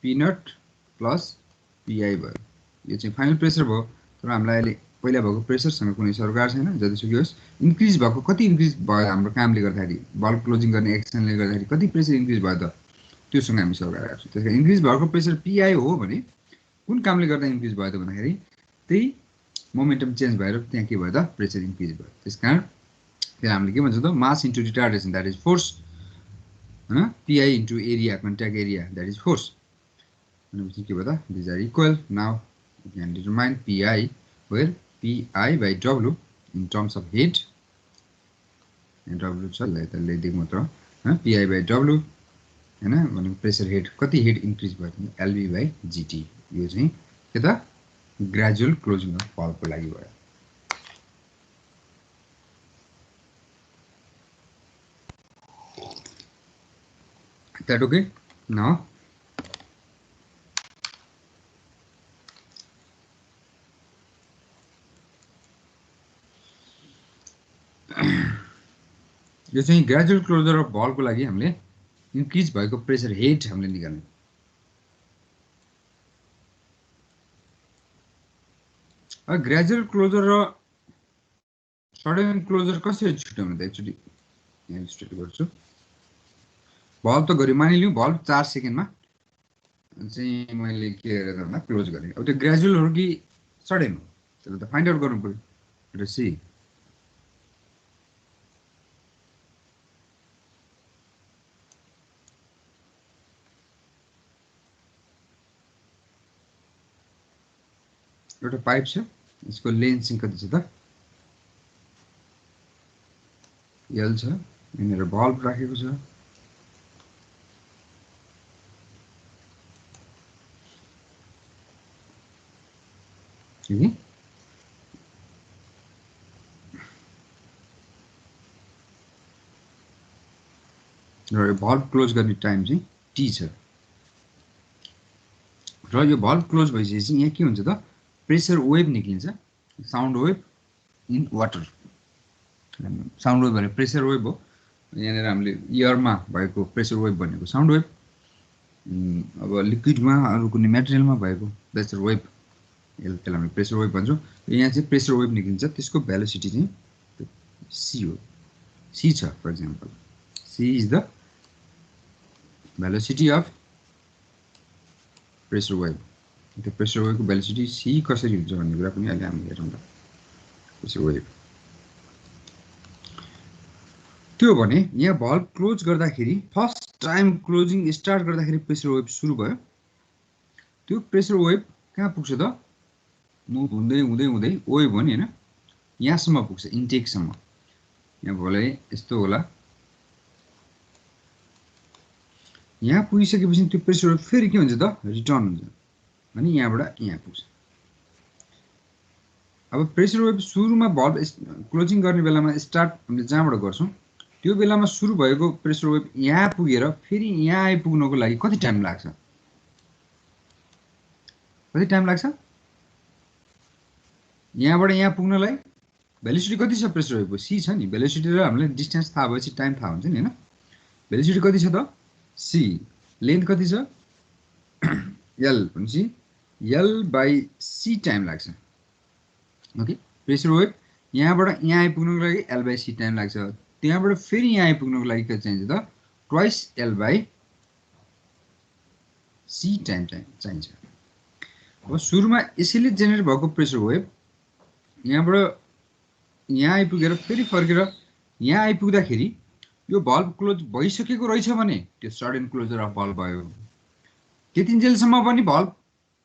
P नट प्लस PI भयो. यो चाहिँ फाइनल प्रेसर भयो. तर हामीलाई अहिले पहिला भएको प्रेसरसँग कुनै सरकार छैन. जतिसुकै होस् इन्क्रिज भएको कति इन्क्रिज भयो हाम्रो कामले गर्दाखेरि बल्ब क्लोजिङ गर्ने एक्सनले गर्दाखेरि कति प्रेसर इन्क्रिज भयो त त्योसँग हामी सरकार गर्छौँ. त्यसैले इन्क्रिज भएको प्रेसर PI हो भने कुन कामले गर्दा इन्क्रिज भयो त भन्दाखेरि त्यही मोमेन्टम चेन्ज भएर त्यहाँ के भयो त प्रेसर इन्क्रिज भयो. त्यसकारण त्यसलाई हामीले के भन्छौँ त mass into retardation that is force हैन PI into area contact area that is force भनेपछि के भयो त these are equal. Now you can determine PI where PI by W in terms of heat and W छ ले दिएको मात्र हैन PI by W हैन भने प्रेसर हेड कति हेड इन्क्रिज भयो LV by GT. यो चाहिँ के त ग्रेजुअल क्लोजिङ अफ बल्बको लागि भयो. That okay? Now यो चाहिँ ग्रेजुअल क्लोजर अफ बल्बको लागि हामीले इन्क्रिज भएको प्रेसर हेड हामीले निकाल्ने. ग्रेजुअल क्लोजर र सडन क्लोजर कसरी छुट्याउने त एक्चुअली यहाँ इलिस्ट्रेट गर्छु. बल्ब त गरे मानिलिउँ बल्ब 4 सेकेन्डमा चाहिँ मैले के गरेर भन्दा क्लोज गरेँ. अब त्यो ग्रेजुअल हो कि सडन हो त्यसले त फाइन्ड आउट गर्नु पर्यो. Let's see. एउटा पाइप छ यसको लेन्थ चाहिँ कति छ त L छ. यहाँनिर बल्ब राखेको छ. र बल्ब क्लोज गर्ने टाइम चाहिँ T छ. र यो बल्ब क्लोज भइसकेपछि यहाँ के हुन्छ त प्रेसर वेभ निक्लिन्छ. Sound wave in water. Sound wave भने प्रेसर वेभ हो. यहाँनिर हामीले एयरमा भएको प्रेसर वेभ भनेको साउन्ड वेभ. अब लिक्विडमा अरू कुनै मेटेरियलमा भएको प्रेसर वेभ त्यसलाई हामीले प्रेसर वेभ भन्छौँ. यहाँ चाहिँ प्रेसर वेभ निक्लिन्छ. त्यसको भेलोसिटी चाहिँ C हो. C छ for example. C is the velocity of pressure wave. त्यो प्रेसर वेभको भेलोसिटी C कसरी हुन्छ भन्ने कुरा पनि अहिले हामी हेरौँ त. प्रेसर वेभ त्यो भने यहाँ बल्ब क्लोज गर्दाखेरि फर्स्ट टाइम क्लोजिङ स्टार्ट गर्दाखेरि प्रेसर वेभ सुरु भयो. त्यो प्रेसर वेभ कहाँ पुग्छ त मुभ हुँदै हुँदै हुँदै वेभ हो नि हैन यहाँसम्म पुग्छ इन्टेकसम्म. यहाँ भोलि यस्तो होला. यहाँ पुगिसकेपछि त्यो प्रेसर वेभ फेरि के हुन्छ त रिटर्न हुन्छ अनि यहाँबाट यहाँ पुग्छ. अब प्रेसर वेभ सुरुमा बल्ब क्लोजिङ गर्ने बेलामा स्टार्ट हामीले जहाँबाट गर्छौँ त्यो बेलामा सुरु भएको प्रेसर वेभ यहाँ पुगेर फेरि यहाँ आइपुग्नको लागि कति टाइम लाग्छ. कति टाइम लाग्छ यहाँबाट यहाँ पुग्नलाई. भेलोसिटी कति छ प्रेसर वेभको C छ नि. भेलोसिटी र हामीलाई डिस्टेन्स थाहा भएपछि टाइम थाहा हुन्छ नि हैन. भेलोसिटी कति छ त C. लेन्थ कति छ L भनेपछि L by C टाइम लाग्छ. ओके प्रेसर वेभ यहाँबाट यहाँ आइपुग्नको लागि L by C टाइम लाग्छ. त्यहाँबाट फेरि यहाँ आइपुग्नको लागि के चाहिन्छ त twice L by C time चाहिन्छ. अब सुरुमा यसैले जेनेरेट भएको प्रेसर वेभ यहाँबाट यहाँ आइपुगेर फेरि फर्केर यहाँ आइपुग्दाखेरि यो भल्भ क्लोज भइसकेको रहेछ भने त्यो सडन क्लोजर अफ भल्भ भयो। त्यतिन्जेलसम्म पनि भल्भ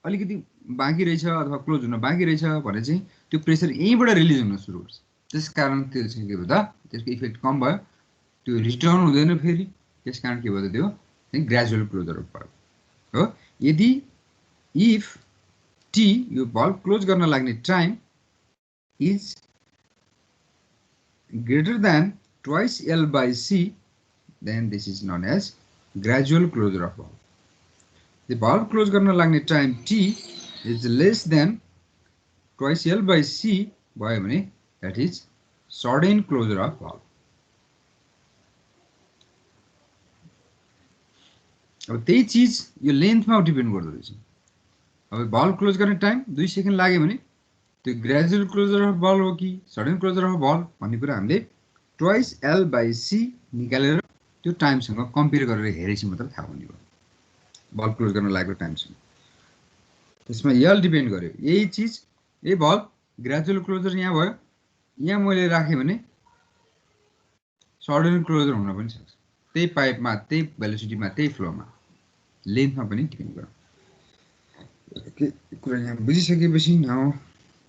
अलिकति बाँकी रहेछ अथवा क्लोज हुन बाँकी रहेछ भने चाहिँ त्यो प्रेसर यहीँबाट रिलिज हुन सुरु हुन्छ। त्यसकारण त्यो चाहिँ के भन्दा त्यसको इफेक्ट कम भयो, त्यो रिटर्न हुँदैन फेरि, त्यसकारण के भयो त्यो ग्रेजुअल क्लोजर अफ भल्भ हो। यदि इफ टी यो भल्भ क्लोज गर्न लाग्ने time is greater than twice L by C, then this is known as gradual closure of valve. The valve close गर्न लाग्ने time T is less than twice L by C भयो भने that is sudden closure of valve. अब त्यही चीज यो लेन्थमा depend गर्दो रहेछ। अब भल्भ क्लोज गर्ने टाइम 2 सेकेन्ड लाग्यो भने त्यो ग्रेजुअल क्लोजर अफ भल्भ हो कि सडन क्लोजर अफ भल्भ भन्ने कुरा हामीले ट्वाइस एल बाई सी निकालेर त्यो टाइमसँग कम्पेयर गरेर हेरेपछि मात्र थाहा हुने भयो भल्भ क्लोज गर्न लागेको टाइमसँग। त्यसमा एल डिपेन्ड गर्यो। यही चिज यही भल्भ ग्रेजुअल क्लोजर यहाँ भयो, यहाँ मैले राखेँ भने सडन क्लोजर हुन पनि सक्छ। त्यही पाइपमा त्यही भेलोसिटीमा त्यही फ्लोमा लेन्थमा पनि डिपेन्ड गर्छ। के कुरा यहाँ बुझिसकेपछि नाउ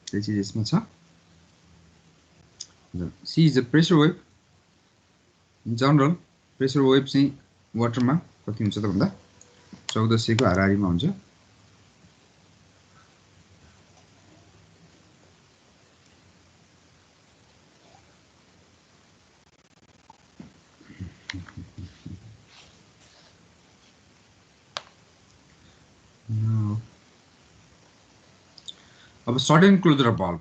त्यो चीज यसमा छ। C is a pressure wave. In general pressure wave चाहिँ वाटरमा कति हुन्छ त भन्दा 1400 को हाराहारीमा हुन्छ। अब sudden closure of valve,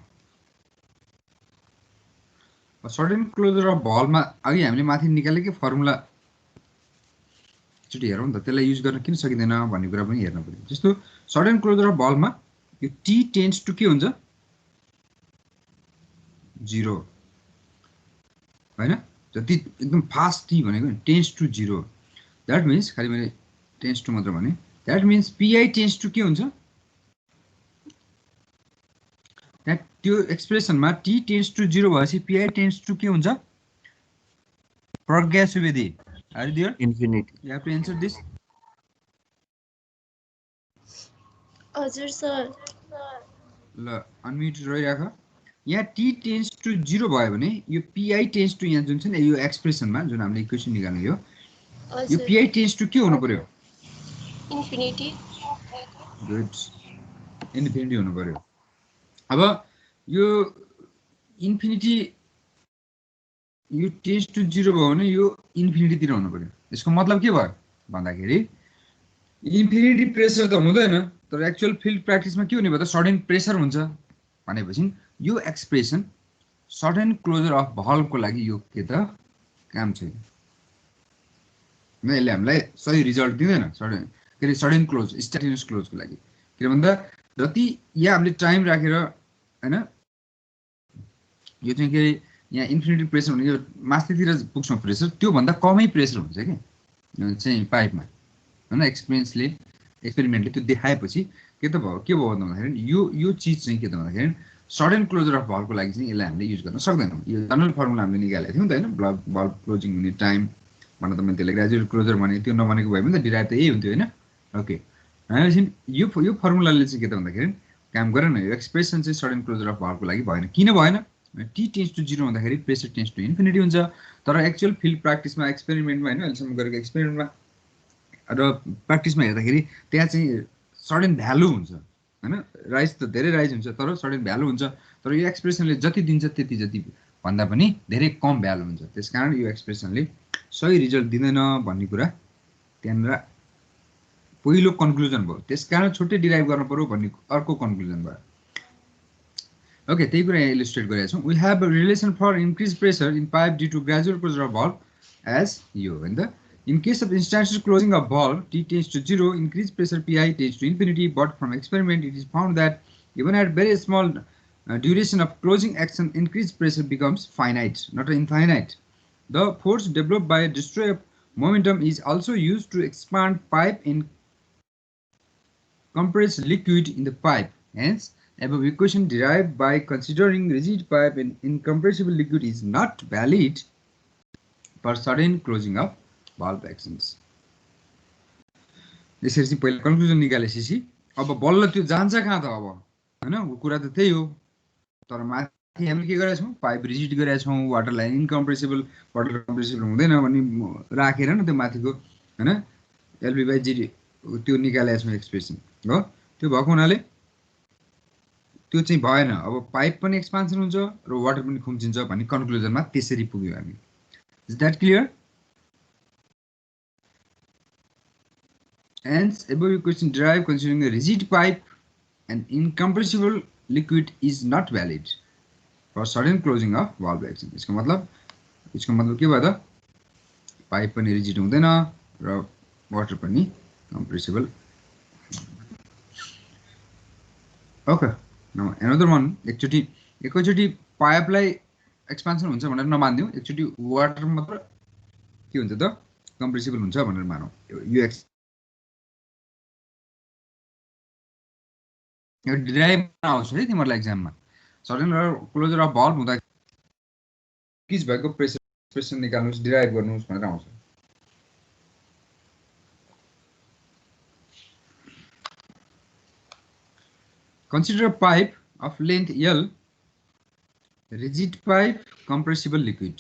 sudden closure of भल्भमा अघि हामीले माथि निकालेकै फर्मुला एकचोटि हेरौँ त त्यसलाई युज गर्न किन सकिँदैन भन्ने कुरा पनि हेर्न पर्यो। जस्तो सडन क्लोजर अफ भल्भमा यो टी टेन्ड्स टु के हुन्छ 0 हैन, जति एकदम फास्ट टी भनेको टेन्ड्स टु 0 दैट मिन्स खाली मैले टेन्ड्स टु मात्र भने that means PI tends to के हुन्छ त्यो एक्सप्रेसनमा टी टेन्ड्स टु 0 भएपछि पीआई टेन्ड्स टु के हुन्छ Pragya Subedi are there infinity. You have to answer this. हजुर सर। ल अनम्युट रहिराख। यहाँ टी टेन्ड्स टु 0 भयो भने यो पीआई टेन्ड्स टु यहाँ जुन छ नि यो एक्सप्रेसनमा जुन हामीले इक्वेसन निकाल्नु यो पीआई टेन्ड्स टु के हुनु पर्यो इन्फिनिटी। गुड, इन्फिनिटी हुनु पर्यो। अब यो इन्फिनिटी यो टेन्ड्स टु 0 भयो भने यो इन्फिनिटीतिर हुनु पर्यो। यसको मतलब के भयो भन्दाखेरि इन्फिनिटी प्रेसर त हुँदैन तर एक्चुअल फिल्ड प्र्याक्टिसमा के हुने भयो त सडन प्रेसर हुन्छ भनेपछि यो एक्सप्रेसन सडन क्लोजर अफ भल्भको लागि यो के त काम छैन। यसले हामीलाई सही रिजल्ट दिँदैन सडन के अरे सडन क्लोज स्ट्याटिनस क्लोजको लागि। किन भन्दा जति यहाँ हामीले टाइम राखेर हैन यो चाहिँ के अरे यहाँ इन्फिनिटी प्रेसर भनेको माथितिर पुग्छ प्रेसर त्योभन्दा कमै प्रेसर हुन्छ क्या चाहिँ पाइपमा हैन। एक्सपेरिमेन्टले त्यो देखाएपछि के भयो भन्दाखेरि यो चिज चाहिँ के त भन्दाखेरि सडन क्लोजर अफ भल्भको लागि चाहिँ यसलाई हामीले युज गर्न सक्दैनौँ। यो जनरल फर्मुला हामीले निकालेको थियौँ त हैन, भल्भ क्लोजिङ हुने टाइम भन्दा त मैले त्यसलाई ग्रेजुअल क्लोजर भने त्यो नभनेको भए पनि त डिराइभ त यही हुन्थ्यो हैन। ओके, भनेपछि यो फर्मुलाले चाहिँ के त भन्दाखेरि काम गरेन। यो एक्सप्रेसन चाहिँ सडन क्लोजर अफ भल्भको लागि भएन। किन भएन? टी टेन्ड्स टु 0 हुँदाखेरि प्रेसर टेन्ड्स टु इन्फिनिटी हुन्छ। तर एक्चुअल फिल्ड प्र्याक्टिसमा एक्सपेरिमेन्टमा हैन अहिलेसम्म गरेको एक्सपेरिमेन्टमा र प्र्याक्टिसमा हेर्दाखेरि त्यहाँ चाहिँ सडन भ्यालु हुन्छ हैन। राइज त धेरै राइज हुन्छ तर सडन भ्यालु हुन्छ। तर यो एक्सप्रेसनले जति दिन्छ त्यति जति भन्दा पनि धेरै कम भ्यालु हुन्छ। त्यसकारण यो एक्सप्रेसनले सही रिजल्ट दिँदैन भन्ने कुरा त्यहाँनिर पहिलो कन्क्लुजन भयो। त्यसकारण छुट्टै डिराइभ गर्नु पर्यो भन्ने अर्को कन्क्लुजन भयो। ओके, त्यही कुरा यहाँ इलिस्ट्रेट गरेका छौँ। We have a relation for increase pressure in pipe due to gradual closure of valve as यो होइन त। In case of instantaneous closing of valve, T tends to 0, increased pressure PI tends to infinity, but from experiment it is found that even at very small duration of closing action, increased pressure becomes finite, not infinite. The force developed by destroy of momentum is also used to expand pipe and compress liquid in the pipe. Hence, above equation derived by considering rigid pipe and incompressible liquid is not valid for sudden closing of valve actions. यसरी चाहिँ पहिला conclusion निकालेपछि अब बल्ल त्यो जान्छ कहाँ त अब हैन कुरा त त्यही हो तर माथि हामीले के गरेका छौं पाइप रिजिड गरेका छौं water line incompressible water compressible हुँदैन भनी राखेर न त्यो माथिको हैन LB/GD त्यो निकालेका छौं एक्सप्रेसन हो त्यो भएको हुनाले त्यो चाहिँ भएन अब पाइप पनि एक्सपान्सन हुन्छ र वाटर पनि खुम्चिन्छ भन्ने कन्क्लुजनमा त्यसरी पुग्यौ हामी is that clear Hence, above equation derived considering a rigid pipe and incompressible liquid is not valid for sudden closing of valve action. इसको मतलब के भयो त पाइप पनि रिजिड हुँदैन र वाटर पनि compressible. Okay. Now another one एकैचोटी पाइपलाई एक्सपान्सन हुन्छ भनेर नमान्दियौ एकचोटी वाटर मात्र के हुन्छ त compressible हुन्छ भनेर मानौ यो यो डिराइभ आउँछ है तिमीहरुलाई एक्जाममा सडन क्लोजर अफ भल्भ हुँदा किस भएको प्रेसर एक्सप्रेसन निकाल्नुस् डिराइभ गर्नुस् भनेर आउँछ consider a pipe of length L rigid pipe compressible liquid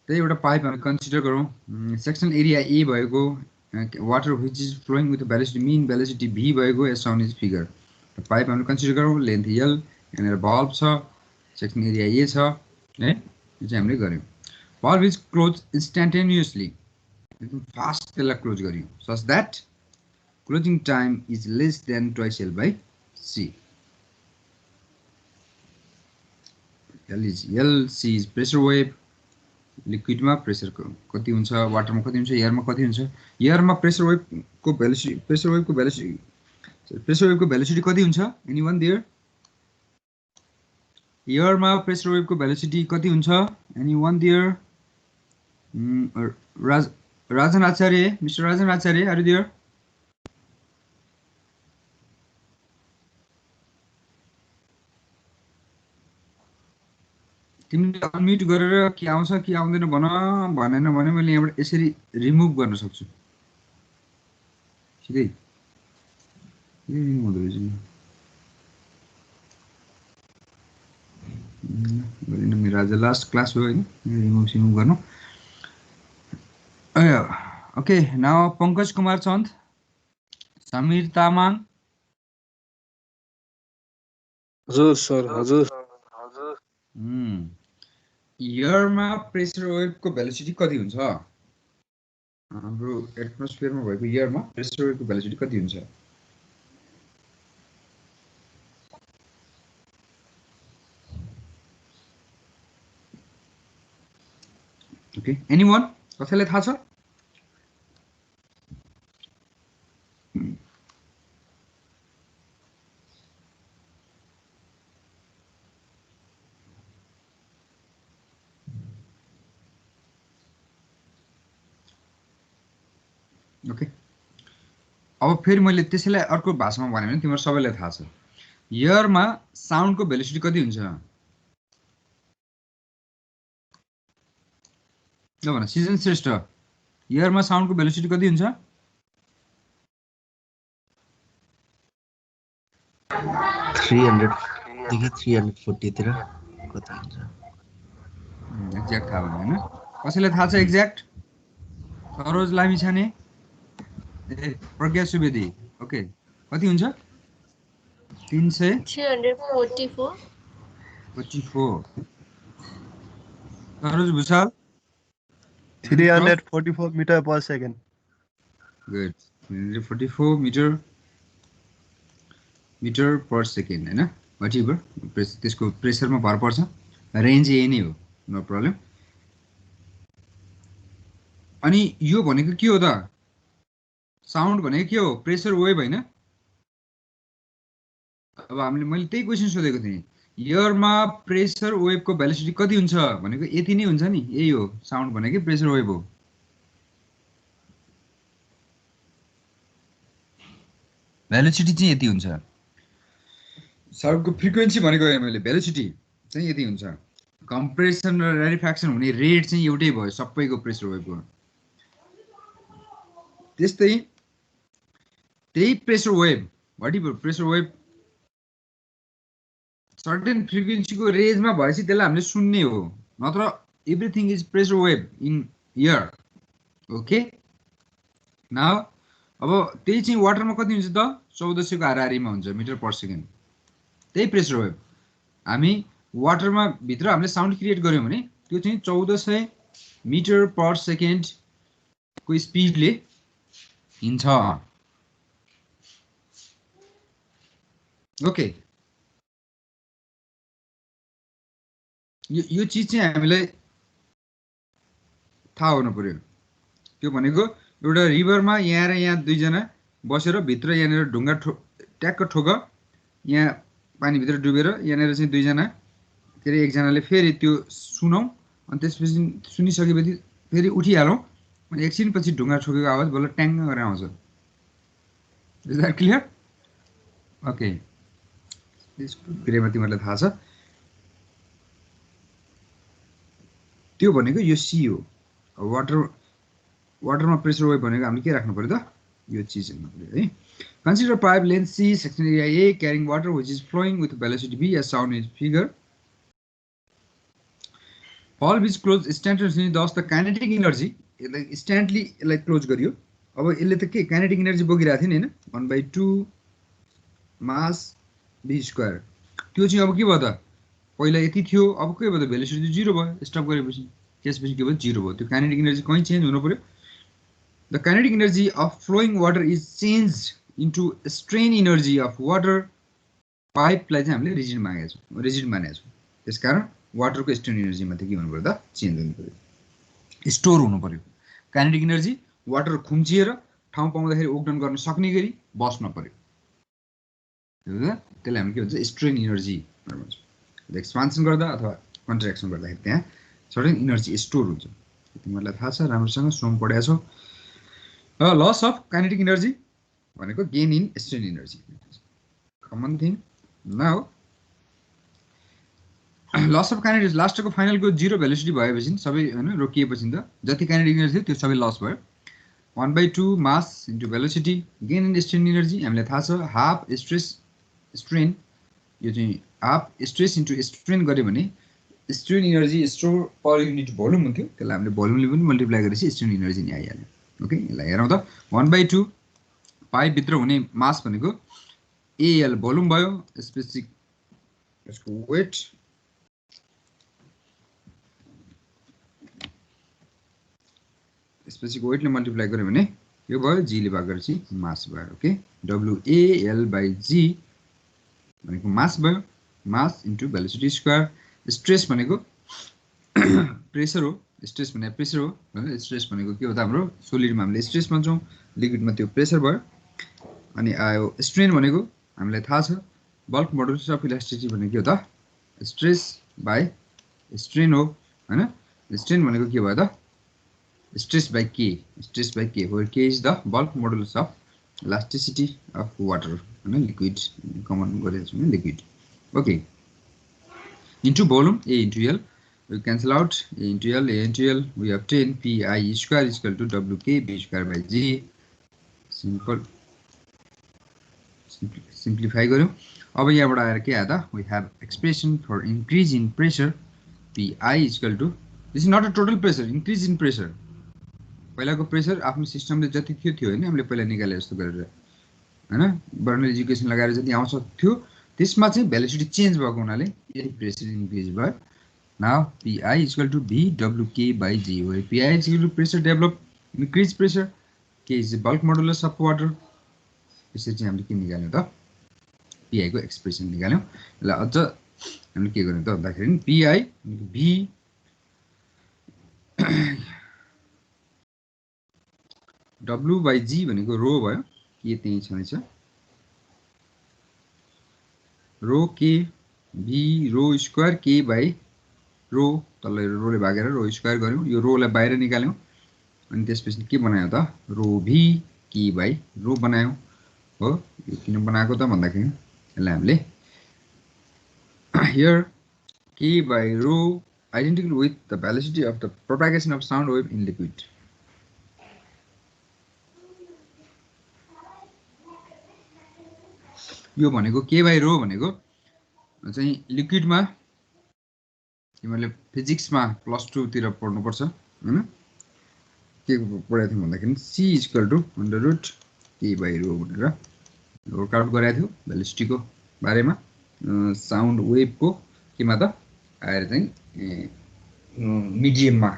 त्यही एउटा पाइप हामी कन्सिडर गरौँ सेक्सन एरिया A भएको water which is flowing with a velocity mean velocity v भएको as shown in this figure pipe हामीले consider गरौँ length L यहाँनिर valve छ सेक्सन एरिया A छ है यो चाहिँ हामीले गर्यौं valve is closed instantaneously एकदम फास्ट त्यसलाई क्लोज गर्यौं such that closing time is less than twice L/C L C is pressure wave liquid में प्रेशर कति हुन्छ वाटर में कति हुन्छ एयर में कति हुन्छ एयर में प्रेशर वेव को भेलोसिटी प्रेशर वेव को भेलोसिटी कति हुन्छ एनीवन देयर एयर में प्रेशर वेव को भेलोसिटी कति हुन्छ anyone there Rajan Acharya mister Rajan Acharya are you there तिमीले अनम्युट गरेर के आउँछ के आउँदैन भनेन भने मैले यहाँबाट यसरी रिमुभ गर्न सक्छु सिधै रिमुभ हुँदै छ गरिन मेरो आज लास्ट क्लास हो हैन रिमुभ गर्नु ओके नाउ पंकज कुमार चन्द समीर तामाङ हजुर सर हजुर एयर में प्रेशर वेव को भेलोसिटी कति हुन्छ हाम्रो एटमोस्फियर में भएको एयर में प्रेशर वेव को भेलोसिटी कति हुन्छ ओके एनीवन कसैलाई थाहा छ ओके अब फेरि मैले त्यसैलाई अर्को भाषामा भने भने तिम्रो सबैलाई थाहा छ एयर मा साउन्ड को भेलोसिटी कति हुन्छ ल भन सिजन श्रेष्ठ एयर मा साउन्ड को भेलोसिटी कति हुन्छ 300 देखि 340 तिर कति हुन्छ एक्ज्याक्ट थाहा भएन हैन कसैलाई थाहा छ एक्ज्याक्ट सरोज लामिछाने प्रज्ञा सुवेदी ओके कति हुन्छ 344 Saroj Bhusal 344 meter per second good 344 metre per second हैन व्हाटएभर त्यसको प्रेसरमा भर पर्छ रेन्ज यही नै हो नो प्रब्लम अनि यो भनेको के हो त साउन्ड भनेको के हो प्रेशर वेभ हैन अब हामीले मैले त्यही क्वेशन सोधेको थिएँ एयर मा प्रेशर वेभ को भेलोसिटी कति हुन्छ भनेको यति नै हुन्छ नि यही हो साउन्ड भनेको प्रेशर वेभ हो भेलोसिटी चाहिँ यति हुन्छ सर्भको फ्रिक्वेन्सी भनेको मैले भेलोसिटी चाहिँ यति हुन्छ कम्प्रेसन र रेरिफेक्सन हुने रेट चाहिँ एउटै भयो सबैको प्रेसर वेभको त्यस्तै त्यही प्रेसर वेभ भर्टी प्रेसर वेभ सर्टेन फ्रिक्वेन्सीको रेन्जमा भएपछि त्यसलाई हामीले सुन्ने हो नत्र everything is pressure wave in ear okay now अब त्यही चाहिँ वाटरमा कति हुन्छ त 1400 को हाराहारीमा हुन्छ मिटर पर सेकेन्ड त्यही प्रेसर वेभ हामी वाटरमा भित्र हामीले साउन्ड क्रिएट गर्यौं भने त्यो चाहिँ 1400 मिटर पर सेकेन्ड को स्पिडले हिँड्छ ओके यो चीज चाहिँ हामीलाई थाहा हुनु पर्यो त्यो भनेको एउटा रिभरमा यहाँ र यहाँ दुई जना बसेर भित्र यहाँनेर ढुङ्गा ट्याक्क ठोक यहाँ पानी भित्र डुबेर यहाँनेर चाहिँ दुई जना के रे एक जनाले फेरि त्यो सुनौं अनि त्यसपछि सुनिसकेपछि फेरि उठिहालौं अनि एकछिनपछि ढुङ्गा ठोकेको आवाज बल्ल ट्याङ्ग गरेर आउँछ इज दैट क्लियर ओके यसको ग्रेमा तिमीहरुलाई थाहा छ त्यो भनेको यो सी हो वाटरमा प्रेसर वेभ भनेको हामीले के राख्नु पर्यो त यो चीज हेर्नु पर्यो है consider pipe length C section area A carrying water which is flowing with velocity v as shown in figure valve is closed instantaneously thus the kinetic energy यसलाई instantly यसलाई क्लोज गरियो अब यसले त के kinetic energy बोकिरहेको थियो नि हैन 1/2 mass v square त्यो चाहिँ अब के भयो त पहिला यति थियो अब के भयो त भेलोसिटी 0 भयो स्टप गरेपछि त्यसपछि के भयो 0 भयो त्यो kinetic energy कहीं चेन्ज हुनु पर्यो the kinetic energy of flowing water is changed into strain energy of water pipe लाई चाहिँ हामीले रिजिड मागेका छौं रिजिड मानेका छौं त्यसकारण वाटर को स्ट्रेन एनर्जी मा के हुनु पर्यो त चेन्ज हुनु पर्यो स्टोर हुनु पर्यो काइनेटिक एनर्जी वाटर खुम्चिएर ठाउँ पाउँदाखेरि ओक्डन गर्न सक्ने गरी बस्न पर्यो त्यसलाई हामी के भन्छ स्ट्रेन एनर्जी भन्छ एक्सपान्सन गर्दा अथवा कन्ट्र्याक्सन गर्दाखेरि त्यहाँ सर्टेन एनर्जी स्टोर हुन्छ तिमीहरुलाई थाहा छ राम्रोसँग सोम पढेका छौ लस अफ काइनेटिक एनर्जी भनेको gain in strain energy common thing now loss of kinetic लास्टको फाइनलको 0 भेलोसिटी भएपछि सबै हैन रोकिएपछि त जति काइनेटिक एनर्जी थियो त्यो सबै लस भयो 1/2 मास into velocity gain in strain energy हामीलाई थाहा छ हाफ स्ट्रेस स्ट्रेन यो चाहिँ हाफ स्ट्रेस इन्टु स्ट्रेन गर्यो भने स्ट्रेन एनर्जी स्टोर पर युनिट भोल्युम हुन्थ्यो त्यसलाई हामीले भोल्युमले पनि मल्टिप्लाई गरेपछि स्ट्रेन एनर्जी नि आइहाल्यो ओके यसलाई हेरौँ त 1/2 पाइप भित्र हुने मास भनेको AL भोल्युम भयो स्पेसिफिक यसको वेट स्पेसिफिक वेटले मल्टिप्लाई गर्यो भने यो भयो G ले भाग गरेपछि मास भयो ओके WAL/G भनेको मास भयो मास इन्टु भेलोसिटी स्क्वायर स्ट्रेस भनेको प्रेसर हो स्ट्रेस भने प्रेसर हो हैन स्ट्रेस भनेको के हो त हाम्रो सोलिडमा हामीले स्ट्रेस भन्छौं लिक्विडमा त्यो प्रेसर भयो अनि आयो स्ट्रेन भनेको हामीलाई थाहा छ बल्क मोडुलस अफ इलास्टिसिटी भनेको के हो त स्ट्रेस बाइ स्ट्रेन हो हैन स्ट्रेन भनेको के भयो त स्ट्रेस बाइ के वेयर के is the bulk modulus of elasticity of water हैन लिक्विड कमन गरेको छौं liquid okay into volume A into L we cancel out A into L we obtain pi square is equal to wk b square by g simplify गर्यौं अब यहाँबाट आएर के आयो त we have expression for increase in pressure pi is equal to this is not a total pressure increase in pressure पहिलाको pressure आफ्नो सिस्टमले जति थियो हैन हामीले पहिला निकाले जस्तो गरेर हैन बर्नल एजुकेसन लगाएर जति आउँछ थियो त्यसमा चाहिँ भेलोसिटी चेन्ज भएको हुनाले यति प्रेसर इन्क्रिज भयो now pi is equal to bwk by g where pi is equal to pressure develop increase pressure k is the bulk modulus of water यसरी चाहिँ हामीले के निकाल्यौ त pi को एक्सप्रेसन निकाल्यौ ल अझ हामीले के गर्नु त भन्दाखेरि pi v w by g भनेको रो भयो के त्यही छँदैछ rho k v rho square k by rho तल्लो रोले भागेर रो स्क्वायर गर्यौं यो रोलाई बाहिर निकाल्यौं अनि त्यसपछि के बनायौ त रो v k by रो बनायौं हो यो किन बनाएको त भन्दाखेरि यसलाई हामीले here k by rho identical with the velocity of the propagation of sound wave in liquid. यो भनेको k by rho भनेको चाहिँ लिक्विडमा तिमीले फिजिक्समा +2 तिर पढ्नु पर्छ हैन के पढाएको थियो भन्दाखेरि c = k by rho भनेर वर्कआउट गराएको थियो भेलोसिटीको बारेमा साउन्ड वेभको केमा त आएर चाहिँ मिडियममा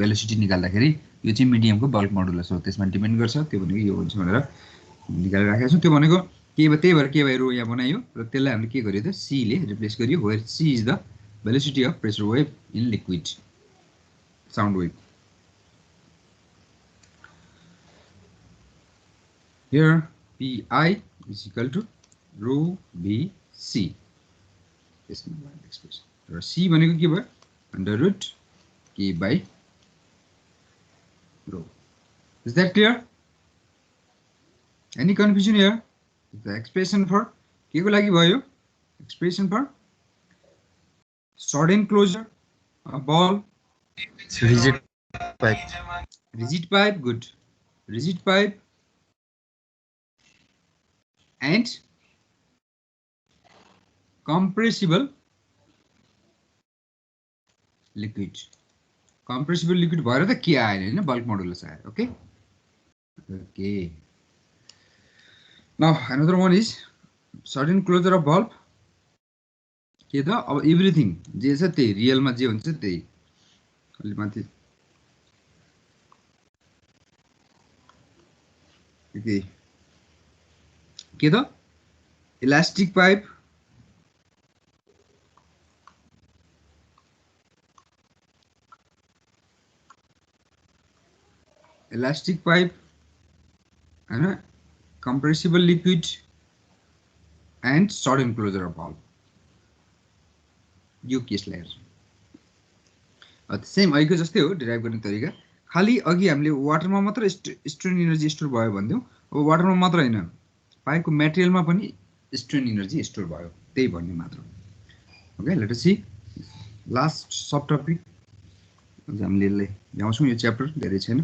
भेलोसिटी निकाल्दाखेरि यो चाहिँ मिडियमको बल्क मोडुलस हो त्यसमा डिपेन्ड गर्छ त्यो भनेको यो हुन्छ भनेर निकालेर राखेको छु त्यो भनेको त्यही भएर के बाइ रो यहाँ बनायो र त्यसलाई हामीले के गरियो त c ले रिप्लेस गरियो where c is the velocity of pressure wave in liquid sound wave here pi is equal to rho bc यसमा भएको एक्सप्रेसन र c भनेको के भयो √ k by rho. Is that clear? Any confusion here? The expression for के को लागि भयो expression for sudden closure a ball rigid pipe good rigid pipe and compressible liquid भएर त के आयो हैन बल्क मोडुलस आयो okay okay now another one is sudden closure of valve के त अब एभ्रीथिङ जे छ त्यही रियलमा जे हुन्छ त्यही अलि माथि ओके के त इलास्टिक पाइप हैन compressible liquid and sudden closure of valve यो केसलाई हेर्छ सेम अहिलेको जस्तै हो डिराइभ गर्ने तरिका खाली अघि हामीले वाटरमा मात्र स्ट्रेन एनर्जी स्टोर भयो भन्थ्यौ अब वाटरमा मात्र हैन पाइपको मटेरियलमा पनि स्ट्रेन एनर्जी स्टोर भयो त्यही भन्ने मात्र okay let us see last sub topic हामीले यसलाई ल्याउँछौं यो च्याप्टर धेरै छैन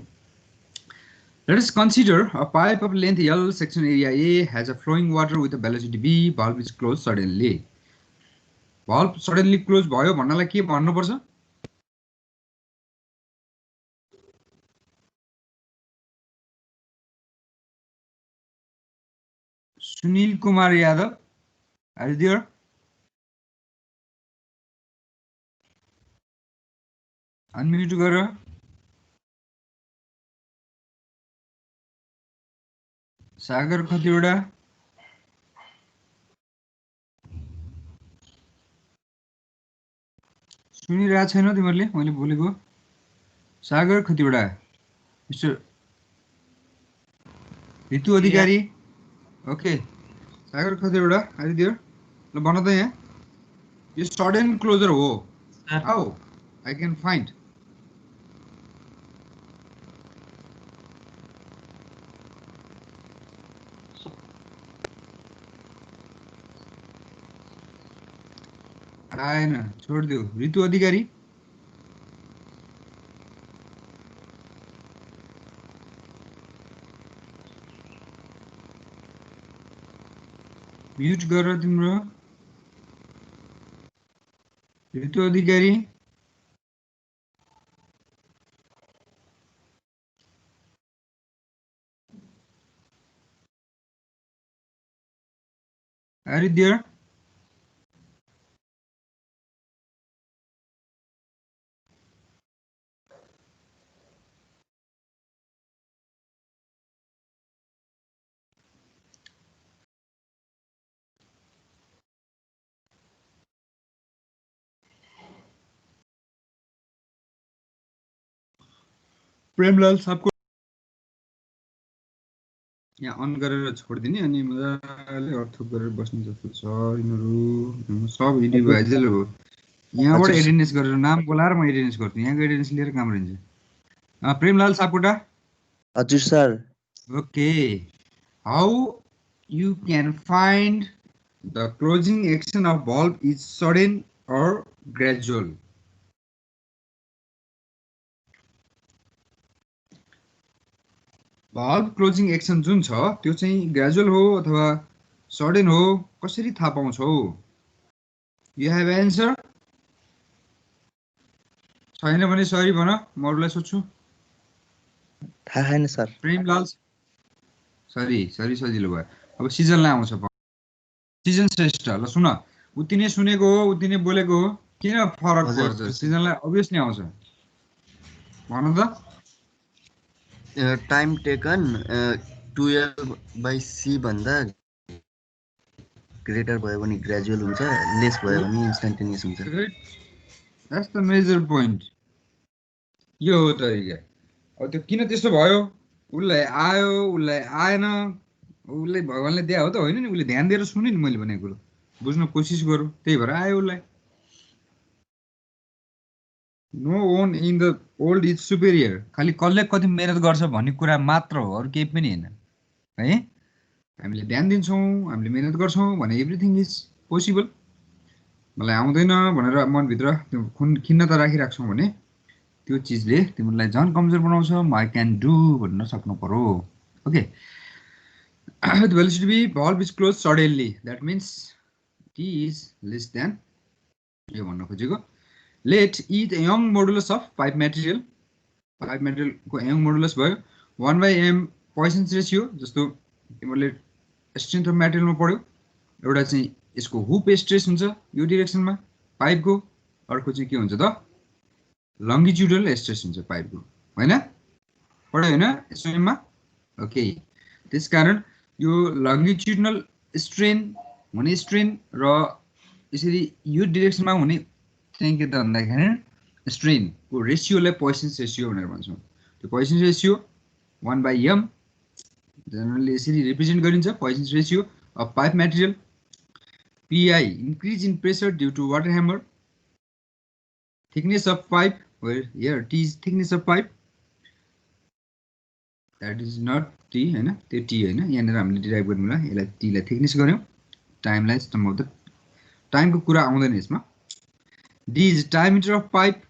Let us consider a pipe of length L, section area A has a flowing water with a velocity V, valve is closed suddenly. Valve suddenly closed भयो भन्नलाई के भन्नु पर्छ Sunil Kumar Yadav are you there? Unmute गर सागर खतिवडा सुनिरहेको छैन तिमीहरूले मैले बोलेको सागर खतिवडा मिस्टर ऋतु अधिकारी ओके सागर खतिवडा आइ दियो ल भन त यहाँ यो सडन क्लोजर हो हाउ आई क्यान फाइन्ड आएन छोडिदियो ऋतु अधिकारी म्युट गर तिम्रो ऋतु अधिकारी Are you there? प्रेमलाल सबको यहाँ अन गरेर छोडिदिने अनि मजाले अर्थ गरेर बस्ने जस्तो छ यिनीहरू सब इन्डिभिजुअल हो यहाँबाट एटेन्डेन्स गरेर नाम बोलाएर म एटेन्डेन्स गर्छु यहाँको एटेन्डेन्स लिएर काम रहन्छ प्रेमलाल सापकोटा हजुर sir okay how you can find the closing action of bulb is sudden or gradual. Bulb closing action जुन छ त्यो चाहिँ gradual हो अथवा sudden हो कसरी थाहा पाउँछौ? You have answer? छैन भने सरी भन म अरूलाई सोध्छु. थाहा छैन सर. प्रेमलाल सरी सजिलो भयो. अब सिजनलाई आउँछ. सिजन श्रेष्ठ ल सुन उति नै सुनेको हो उति नै बोलेको हो किन फरक पर्छ? सिजनलाई अभियसली आउँछ. भन त. टाइम टेकन 12/c भन्दा ग्रेटर भयो भने ग्रेजुअल हुन्छ, लेस भयो भने इन्स्टेन्टेनियस हुन्छ. That's the major point. यो हो तरिका. अब त्यो किन त्यस्तो भयो? उसलाई आयो उसलाई आएन उसले भगवानले दिया हो त होइन नि. उसले ध्यान दिएर सुन्यो नि मैले भनेको कुरो. बुझ्न कोसिस गरौँ. त्यही भएर आयो उसलाई. No one in the world is superior. खालि कसले कति मेहनत गर्छ भन्ने कुरा मात्र हो, अरू केही पनि होइन है. हामीले ध्यान दिन्छौँ, हामीले मेहनत गर्छौँ भने एभ्रिथिङ इज पोसिबल. मलाई आउँदैन भनेर मनभित्र त्यो खिन्नता राखिराख्छौँ भने त्यो चिजले तिमीलाई झन् कमजोर बनाउँछ. आई क्यान डु भन्न सक्नु पर्यो. Okay. The value should be bulb is closed suddenly. That means t is less than. यो भन्न खोजेको. Let E the Young modulus of pipe material. Pipe material को Young modulus भयो 1/m Poisson's ratio. जस्तो तिमीले strength of material मा पढ्यो. एउटा चाहिँ यसको हुप स्ट्रेस हुन्छ यो डाइरेक्सनमा पाइपको, अर्को चाहिँ के हुन्छ त लङ्गिट्युडल स्ट्रेस हुन्छ पाइपको हैन. पढ्यो हैन एसएममा. ओके. त्यसकारण यो लङ्गिट्युडल स्ट्रेन हुने स्ट्रेन र यसरी यो डाइरेक्सनमा हुने चाहिँ के त भन्दाखेरि स्ट्रेनको रेसियोलाई पोइसन्स रेसियो भनेर भन्छौँ. त्यो पोइसन्स रेसियो 1/m जनरली यसरी रिप्रेजेन्ट गरिन्छ. Poisson's ratio of pipe material. PI increase in pressure due to water hammer. Thickness of pipe, where here T is thickness of pipe. That is not T हैन. त्यो T हैन. यहाँनिर हामीले derive गर्नुला यसलाई T लाई thickness गर्यौं. टाइमलाई some of the टाइमको कुरा आउँदैन यसमा. D is diameter of pipe.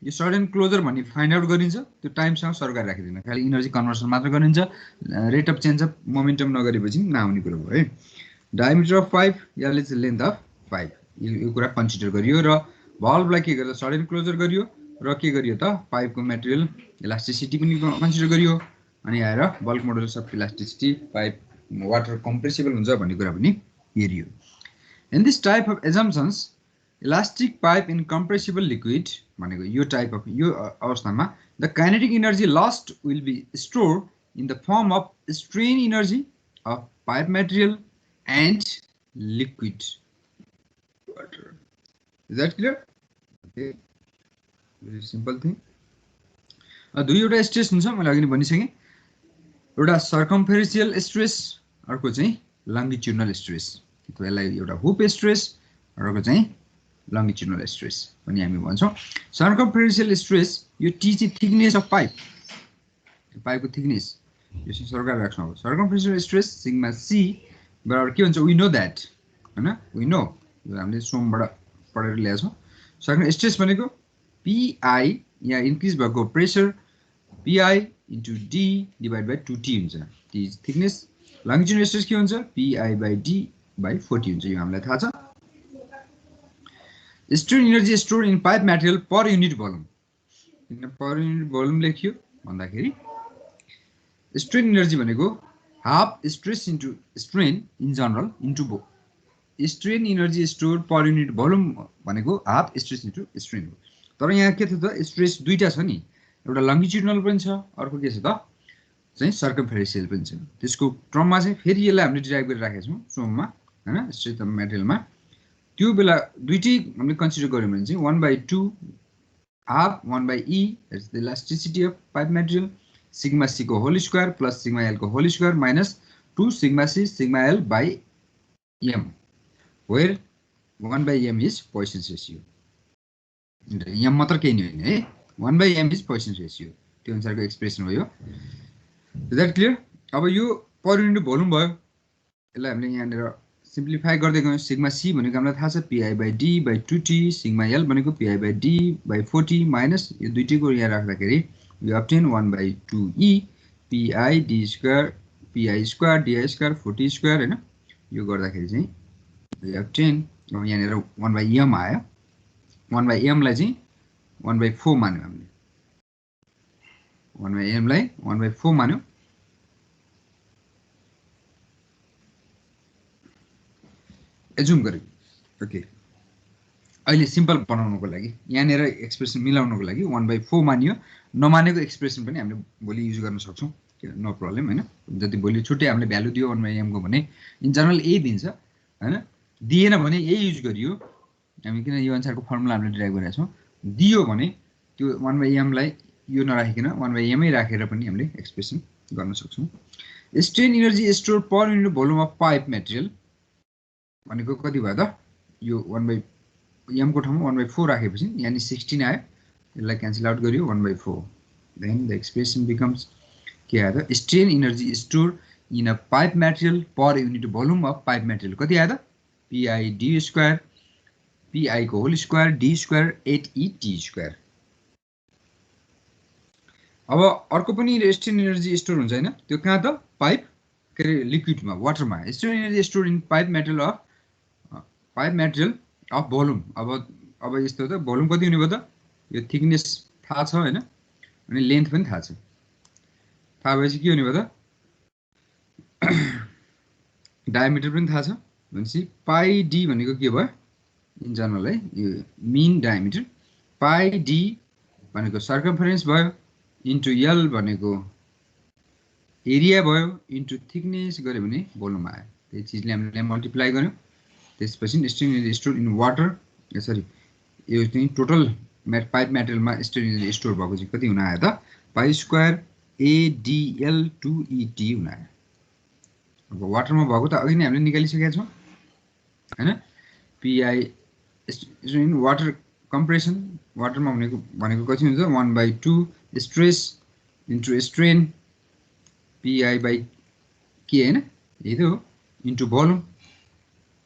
यो सडन क्लोजर भन्ने फाइन्ड आउट गरिन्छ. त्यो टाइमसँग सरकार राखिदिनु. खाली एनर्जी कन्भर्सन मात्र गरिन्छ. Rate of change of momentum नगरेपछि नआउने कुरा हो है. डायमिटर अफ पाइप याले चाहिँ लेन्थ अफ पाइप यो कुरा कन्सिडर गरियो र बल्बलाई के गर्दा सडन क्लोजर गरियो र के गरियो त पाइपको मटेरियल इलास्टिसिटी पनि कन्सिडर गरियो. अनि आएर bulk modulus of elasticity pipe water compressible हुन्छ भन्ने कुरा पनि हेरियो. In this type of assumptions elastic pipe incompressible liquid भनेको यो टाइप अफ यो अवस्थामा the kinetic energy lost will be store in the form of strain energy of pipe material and liquid water. Is that clear? Okay. Very simple thing. दुईवटा stress हुन्छ मैले अघि नै भनिसकेँ. एउटा सर्कम्फेरेन्शियल स्ट्रेस अर्को चाहिँ लङ्गिट्युडनल स्ट्रेस. त्यसलाई एउटा हुप स्ट्रेस अर्को चाहिँ लङ्गिट्युडनल स्ट्रेस पनि हामी भन्छौँ. सर्कम्फेरेन्शियल स्ट्रेस यो टी चाहिँ थिकनेस अफ पाइप. पाइपको थिकनेस यो चाहिँ सरकार राख्नु हो. सर्कम्फेरेन्शियल स्ट्रेस सिग्मा सी बराबर के हुन्छ वी नो द्याट हैन. वी नो हामीले सोमबाट पढेर ल्याएको छौँ. सर्कम स्ट्रेस भनेको PI यहाँ इन्क्रिज भएको प्रेसर PI into D divide by 2T हुन्छ. T is thickness. Longitudinal stress के हुन्छ PI/D/40 हुन्छ. यो हामीलाई थाहा छ. Strain energy store in pipe material per unit volume. किन पर युनिट भोल्युम लेखियो भन्दाखेरि स्ट्रेन एनर्जी भनेको half stress into strain in general into strain energy stored per unit volume भनेको half stress into strain हो. तर यहाँ के छ त स्ट्रेस दुईटा छ नि. एउटा लङ्गिट्युडनल पनि छ अर्को के छ त चाहिँ सर्कम्फेरेन्शियल पनि छ. त्यसको क्रममा चाहिँ फेरि यसलाई हामीले डिराइभ गरेर राखेका छौँ सोममा हैन स्ट्रेस अफ मटेरियलमा. त्यो बेला दुईटै हामीले कन्सिडर गर्यौँ भने चाहिँ 1/2 half 1/E that's the elasticity of pipe material sigma c को whole square plus sigma l को whole square minus 2 sigma c sigma l by m where 1/m is Poisson's ratio. m मात्र केही नि हैन है. 1/m is Poisson's ratio. त्यो अनुसारको expression हो यो. Is that clear? अब यो पर युनिट भोल्युम भयो. यसलाई हामीले यहाँनिर सिम्प्लिफाई गर्दै गयौँ सिग्मा सी भनेको हामीलाई थाहा छ pi/d/2t सिग्मा l भनेको pi/d/4t माइनस यो दुईटैको यहाँ राख्दाखेरि we obtain 1/2e pi/d² pi² 4t² हैन यो गर्दाखेरि चाहिँ वी अब्टेन यहाँनिर 1/m आयो 1/m लाई चाहिँ 1/4 मान्यौँ हामीले 1/m लाई 1/4 मान्यौँ एजुम गरेँ ओके अहिले सिम्पल बनाउनको लागि यहाँनिर एक्सप्रेसन मिलाउनको लागि 1/4 मानियो नमानेको एक्सप्रेसन पनि हामीले भोलि युज गर्न सक्छौँ नो प्रब्लम हैन जति भोलि छुट्टै हामीले भ्यालु दियो 1/m को भने इन जनरल यही दिन्छ हैन दिएन भने यही युज गरियो हामी किन यो अनुसारको फर्मुला हामीले डिराइभ गरेका छौँ दियो भने त्यो 1/m लाई यो नराखिकन 1/m मै राखेर पनि हामीले एक्सप्रेसन गर्न सक्छौँ strain energy store per unit volume of pipe material भनेको कति भयो त यो 1/m को ठाउँमा 1/4 राखेपछि यानी 16 आयो यसलाई क्यान्सल आउट गरियो 1/4 देन द एक्सप्रेसन बिकम्स के आयो त strain energy store in a pipe material per unit volume of pipe material कति आयो त pi/d² pi को होल स्क्वायर d² 8et²। अब अर्को पनि स्ट्रेन एनर्जी स्टोर हुन्छ हैन त्यो कहाँ त पाइप के लिक्विडमा वाटरमा strain energy store in pipe material of volume अब यस्तो त भोल्युम कति हुने भयो त यो थिकनेस थाहा छ हैन अनि लेन्थ पनि थाहा छ थाहा भएपछि के हुने भयो त डायमिटर पनि थाहा छ भनेपछि पाइ डी भनेको के भयो इन जनरल है यो मिन डायमिटर पाइ डी भनेको सर्कम्फरेन्स भयो इन्टु एल भनेको एरिया भयो इन्टु थिकनेस गऱ्यो भने भोल्युम आयो त्यही चिजले हामीले मल्टिप्लाई गर्यौँ त्यसपछि strain energy store in water sorry यो चाहिँ टोटल पाइप मटेरियलमा स्ट्रेन एनर्जी स्टोर भएको चाहिँ कति हुन आयो त pi² AdL2Et हुन आयो अब वाटरमा भएको त अघि नै हामीले निकालिसकेका छौँ हैन PI इन वाटर कम्प्रेसन वाटरमा भनेको कति हुन्छ 1/2 स्ट्रेस इन्टु स्ट्रेन PI/K हैन यही त हो into volume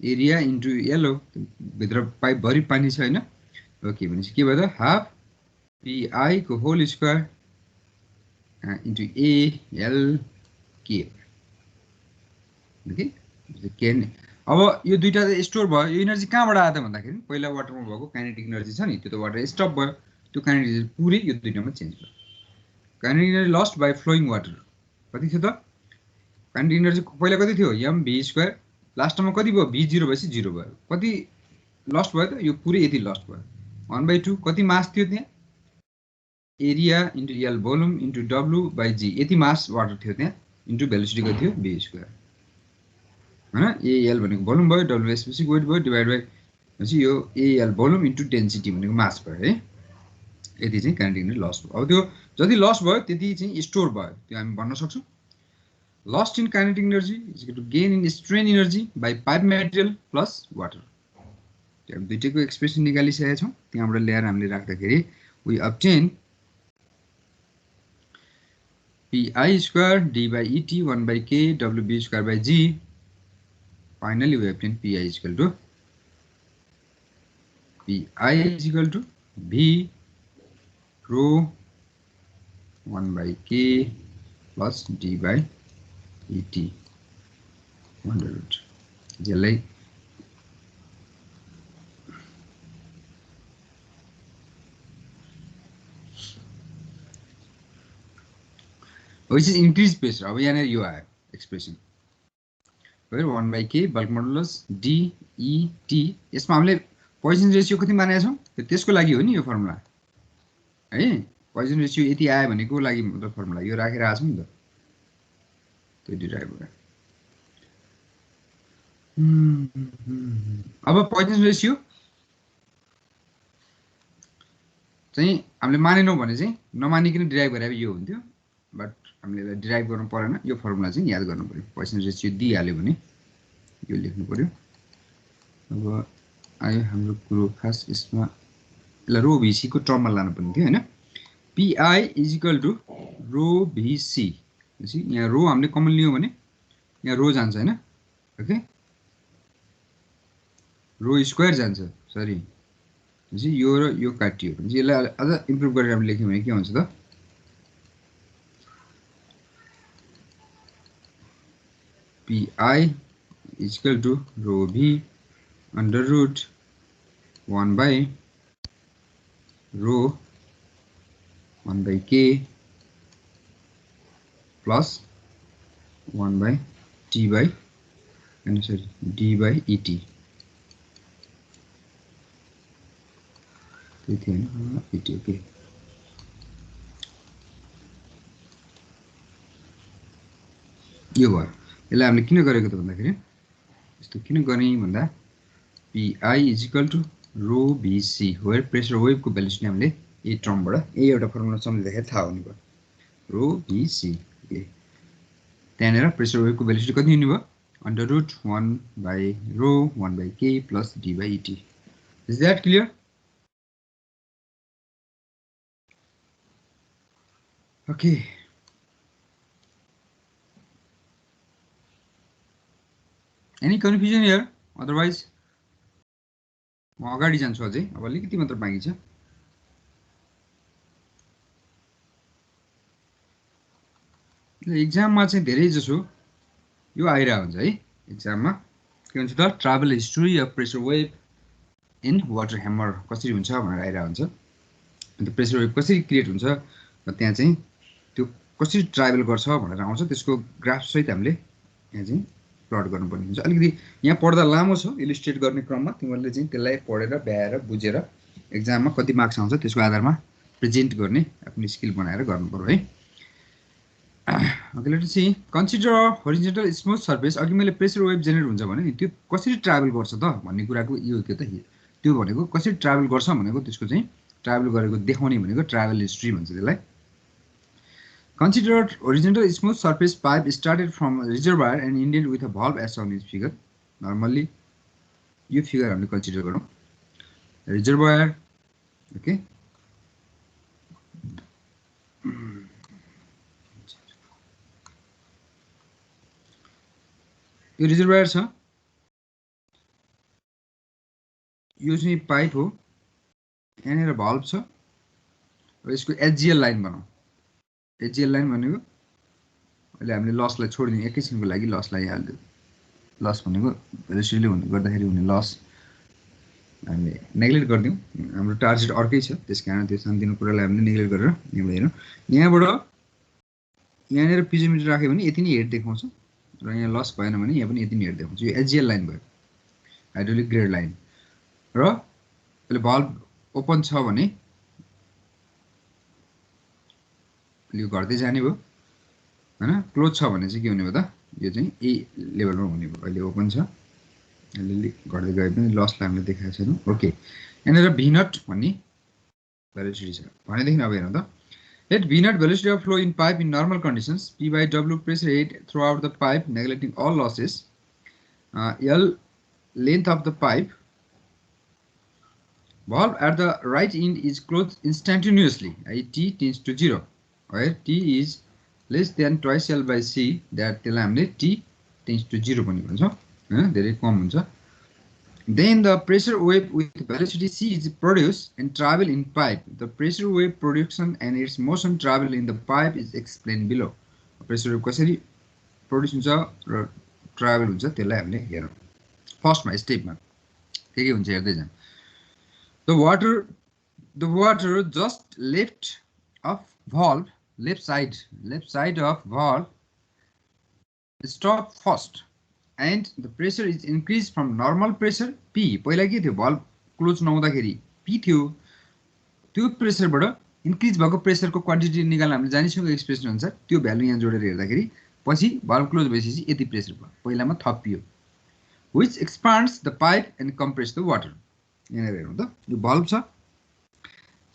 area into L हो भित्र पाइप भरि पानी छ हैन ओके भनेपछि के भयो त हाफ PI को whole square into ALK okay के अब यो दुईटा स्टोर भयो यो एनर्जी कहाँबाट आयो त भन्दाखेरि पहिला वाटरमा भएको काइनेटिक एनर्जी छ नि त्यो त वाटर स्टप भयो त्यो काइनेटिक एनर्जी पुरै यो दुईटामा चेन्ज भयो kinetic energy lost by flowing water कति थियो त काइनेटिक एनर्जी पहिला कति थियो mv² लास्टमा कति भयो v0 भएपछि 0 भयो कति लस्ट भयो त यो पुरै यति लस्ट भयो 1/2 कति मास थियो त्यहाँ area into L volume into w/g यति मास वाटर थियो त्यहाँ इन्टु भेलोसिटी कति थियो v² हैन AL भनेको भोल्युम भयो w स्पेसिफिक वेट भयो डिभाइड बाइ भनेपछि यो AL भोल्युम इन्टु डेन्सिटी भनेको मास भयो है यति चाहिँ काइनेटिक एनर्जी लस्ट भयो अब त्यो जति लस्ट भयो त्यति चाहिँ स्टोर भयो त्यो हामी भन्न सक्छौँ lost in kinetic energy is equal to gain in strain energy by pipe material plus water त्यहाँ दुईटैको एक्सप्रेसन निकालिसकेका छौँ त्यहाँबाट ल्याएर हामीले राख्दाखेरि we obtain pi² d/et 1/k wb²/g finally we obtain pi is equal to v rho 1/k plus d/et 1/root जसलाई which is increased pressure अब यहाँ यो आयो एक्सप्रेसन फिर 1/k बल्क मोडुलस DET यसमा हामीले पोइजन रेशियो कति मानेका छौँ त्यसको लागि हो नि यो फर्मुला है पोइजन रेशियो यति आयो भनेको लागि मतलब फर्मुला यो राखेर आछौँ नि त त्यो डिराइभ भयो अब पोइजन रेशियो चाहिँ हामीले मानेनौँ भने चाहिँ नमानिकन डिराइभ गरे यो हुन्थ्यो बट हामीले डिराइभ गर्नु परेन यो फर्मुला चाहिँ याद गर्नु पर्यो पोइजन रेशियो दिइहाल्यो भने यो लेख्नु पर्यो अब आयो हाम्रो कुरो खास यसमा यसलाई रो VC को टर्ममा लानु पर्ने थियो हैन PI is equal to rho VC यहाँ रो हामीले कमन लियौँ भने यहाँ रो जान्छ हैन ओके रो स्क्वायर जान्छ सरी यो र यो काटियो भने यसलाई अझ इम्प्रुभ गरेर हामीले लेख्यौँ भने के हुन्छ त pi is equal to rho v under root 1 by rho 1 by k plus 1 by t by and sorry d by et. Okay. यो भयो यसलाई हामीले किन गरेको त भन्दाखेरि यस्तो किन गर्ने भन्दा pi is equal to rho vc where pressure wave को भेलोसिटी हामीले ए टर्मबाट ए एउटा फर्मुला सम्झिँदाखेरि थाहा हुने भयो rho vc त्यहाँनेर प्रेसर वेभ को भेलोसिटी कति हुने भयो under root 1 by rho 1 by k plus d by et. Is that clear? Okay. Any confusion here? Otherwise, म अगाडि जान्छु अझै अब अलिकति मात्र बाँकी छ एक्जाममा चाहिँ धेरै जसो यो आइरा हुन्छ है एक्जाममा के हुन्छ त travel history of pressure wave in water hammer कसरी हुन्छ भनेर आइरा हुन्छ अन्त प्रेसर वेभ कसरी क्रिएट हुन्छ र त्यहाँ चाहिँ त्यो कसरी ट्राभल गर्छ भनेर आउँछ त्यसको ग्राफ सहित हामीले यहाँ चाहिँ प्लट गर्नुपर्ने हुन्छ अलिकति यहाँ पढ्दा लामो छ इलिस्ट्रेट गर्ने क्रममा तिमीहरूले चाहिँ त्यसलाई पढेर भ्याएर बुझेर एक्जाममा कति मार्क्स आउँछ त्यसको आधारमा प्रेजेन्ट गर्ने आफ्नो स्किल बनाएर गर्नुपर्यो है Okay, let's see. Consider a horizontal smooth surface. अघि मैले प्रेसर वेभ जेनेरेट हुन्छ भने नि त्यो कसरी ट्राभल गर्छ त भन्ने कुराको यो के त त्यो भनेको कसरी ट्राभल गर्छ भनेको त्यसको चाहिँ ट्राभल गरेको देखाउने भनेको ट्राभल हिस्ट्री भन्छ त्यसलाई Consider horizontal smooth surface pipe started from a reservoir and ended with a valve as shown in this figure. Normally यो फिगर हामीले कन्सिडर गरौँ रिजर्वायर ओके यो रिजर्वायर छ यो चाहिँ पाइप हो यहाँनिर भल्भ छ र यसको एचजीएल लाइन बनाऊ एचजीएल लाइन भनेको अहिले हामीले लसलाई छोडिदियौँ एकैछिनको लागि लसलाई हाल्दियौँ लस भनेको भेलोसिटीले गर्दाखेरि हुने लस हामीले नेग्लेक्ट गरिदियौँ हाम्रो टार्गेट अर्कै छ त्यसकारण त्यो सानोतिनो कुरालाई हामीले नेग्लेक्ट गरेर यहाँबाट हेरौँ यहाँबाट यहाँनिर पिजोमिटर राख्यो भने यति नै हेड देखाउँछ र यहाँ लस भएन भने यहाँ पनि यति नै हेड देखाउँछ यो एचजीएल लाइन भयो हाइड्रोलिक ग्रेड लाइन र अहिले भल्भ ओपन छ भने यो घट्दै जाने भयो हैन क्लोज छ भने चाहिँ के हुने भयो त यो चाहिँ ए लेभलमा हुने भयो अहिले ओपन छ अहिले घट्दै गए पनि लसलाई हामीले देखाएको छैनौँ ओके यहाँनिर भी नट भन्ने भेलोसिटी छ भनेदेखि अब हेरौँ त let V naught velocity of flow in pipe in normal conditions P by W pressure head throughout the pipe neglecting all losses L length of the pipe valve at the right end is closed instantaneously i T tends to 0 where T is less than twice L by C that त्यसलाई हामीले T tends to 0 पनि भन्छ हैन धेरै कम हुन्छ Then the pressure wave with velocity c is produced and travel in pipe. The pressure wave production and its motion travel in the pipe is explained below. Pressure wave कसरी produce हुन्छ र travel हुन्छ त्यसलाई हामीले हेरौँ फर्स्टमा स्टेपमा के हुन्छ हेर्दै जाउँ the water just left of valve left side of valve stop first and the pressure is increased from normal pressure P पहिला के थियो भल्भ क्लोज नहुँदाखेरि P थियो त्यो प्रेसरबाट इन्क्रिज भएको प्रेसरको क्वान्टिटी निकाल्न हामीले जानिसकेको एक्सप्रेसन अनुसार त्यो भ्यालु यहाँ जोडेर हेर्दाखेरि पछि भल्भ क्लोज भएपछि यति प्रेसर भयो पहिलामा थपियो which expands the pipe and compress the water यहाँ हेरौँ त यो भल्भ छ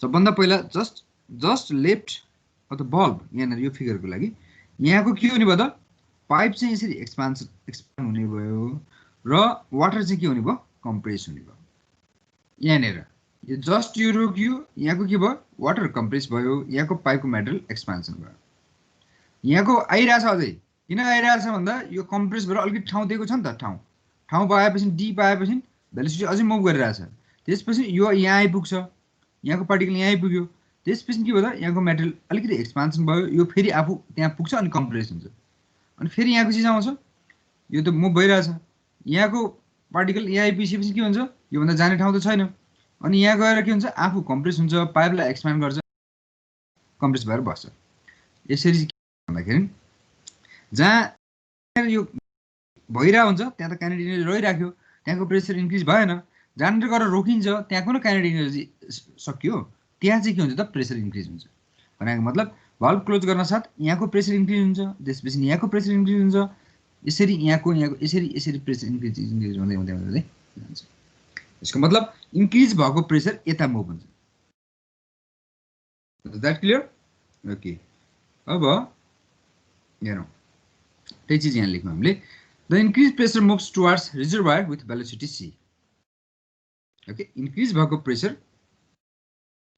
सबभन्दा पहिला just left of the valve यहाँ यो फिगरको लागि यहाँको के हुने भयो त पाइप चाहिँ यसरी एक्सपान्ड हुने भयो र वाटर चाहिँ के हुने भयो कम्प्रेस हुने भयो यहाँनिर यो जस्ट यो रोकियो यहाँको के भयो वाटर कम्प्रेस भयो यहाँको पाइपको मेटेरियल एक्सपान्सन भयो यहाँको आइरहेछ अझै किन आइरहेको छ भन्दा यो कम्प्रेस भएर अलिकति ठाउँ दिएको छ नि त, ठाउँ पाएपछि डी पाएपछि भेलोसिटी अझै मुभ गरिरहेछ। त्यसपछि यो यहाँ आइपुग्छ, यहाँको पार्टिकल यहाँ आइपुग्यो, त्यसपछि के भयो त यहाँको मेटेरियल अलिकति एक्सपान्सन भयो, यो फेरि आफू त्यहाँ पुग्छ अनि कम्प्रेस हुन्छ, अनि फेरि यहाँको चिज आउँछ, यो त मुभ भइरहेछ, यहाँको पार्टिकल यहाँ आइपुगेपछि के हुन्छ, योभन्दा जाने ठाउँ त छैन, अनि यहाँ गएर के हुन्छ आफू कम्प्रेस हुन्छ, पाइपलाई एक्सपान्ड गर्छ, कम्प्रेस भएर बस्छ। यसरी के भन्दाखेरि जहाँ यो भइरहेको हुन्छ त्यहाँ त काइनेटिक एनर्जी रहिराख्यो, त्यहाँको प्रेसर इन्क्रिज भएन, जहाँनिर गएर रोकिन्छ त्यहाँको न काइनेटिक एनर्जी सकियो, त्यहाँ चाहिँ के हुन्छ त प्रेसर इन्क्रिज हुन्छ। भनेको मतलब भल्भ क्लोज गर्न साथ यहाँको प्रेसर इन्क्रिज हुन्छ, त्यसपछि यहाँको प्रेसर इन्क्रिज हुन्छ, यसरी यहाँको यसरी प्रेसर इन्क्रिज हुँदै हुँदै हुँदै जान्छ। यसको मतलब इन्क्रिज भएको प्रेसर यता मुभ हुन्छ। Is that clear? ओके, अब हेरौँ त्यही चिज यहाँ लेख्यौँ हामीले। The increase pressure moves towards reservoir with velocity c. Okay, increase भएको प्रेसर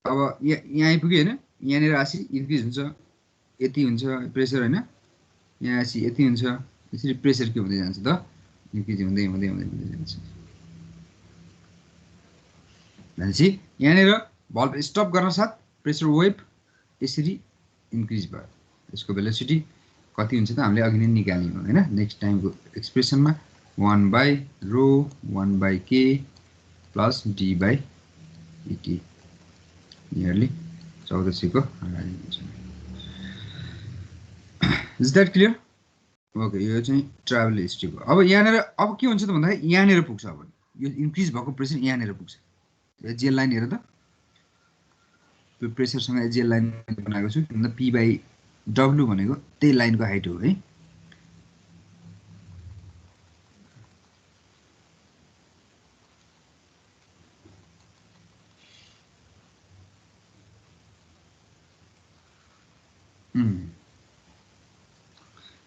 अब यहाँ आइपुग्यो होइन, यहाँनिर आसी इन्क्रिज हुन्छ, यति हुन्छ प्रेसर होइन, यहाँ आसी यति हुन्छ, यसरी प्रेसर के हुँदै जान्छ त इन्क्रिज हुँदै हुँदै हुँदै हुँदै जान्छ। भनेपछि यहाँनिर भल्भ स्टप गर्न साथ प्रेसर वेभ यसरी इन्क्रिज भयो, यसको भेलोसिटी कति हुन्छ त हामीले अघि नै निकाल्यौँ होइन, नेक्स्ट टाइमको एक्सप्रेसनमा 1/ρ1/k प्लस d/dt नियरली 1400 को अगाडि हुन्छ। Is that clear? ओके, यो चाहिँ ट्राभल हिस्ट्री भयो। अब यहाँनिर अब के हुन्छ त भन्दाखेरि यहाँनिर पुग्छ, अब यो इन्क्रिज भएको प्रेसर यहाँनिर पुग्छ। एजिएल लाइन हेर त, त्यो प्रेसरसँग एजिएल लाइन बनाएको छु, किन p/w भनेको त्यही लाइनको हाइट हो है।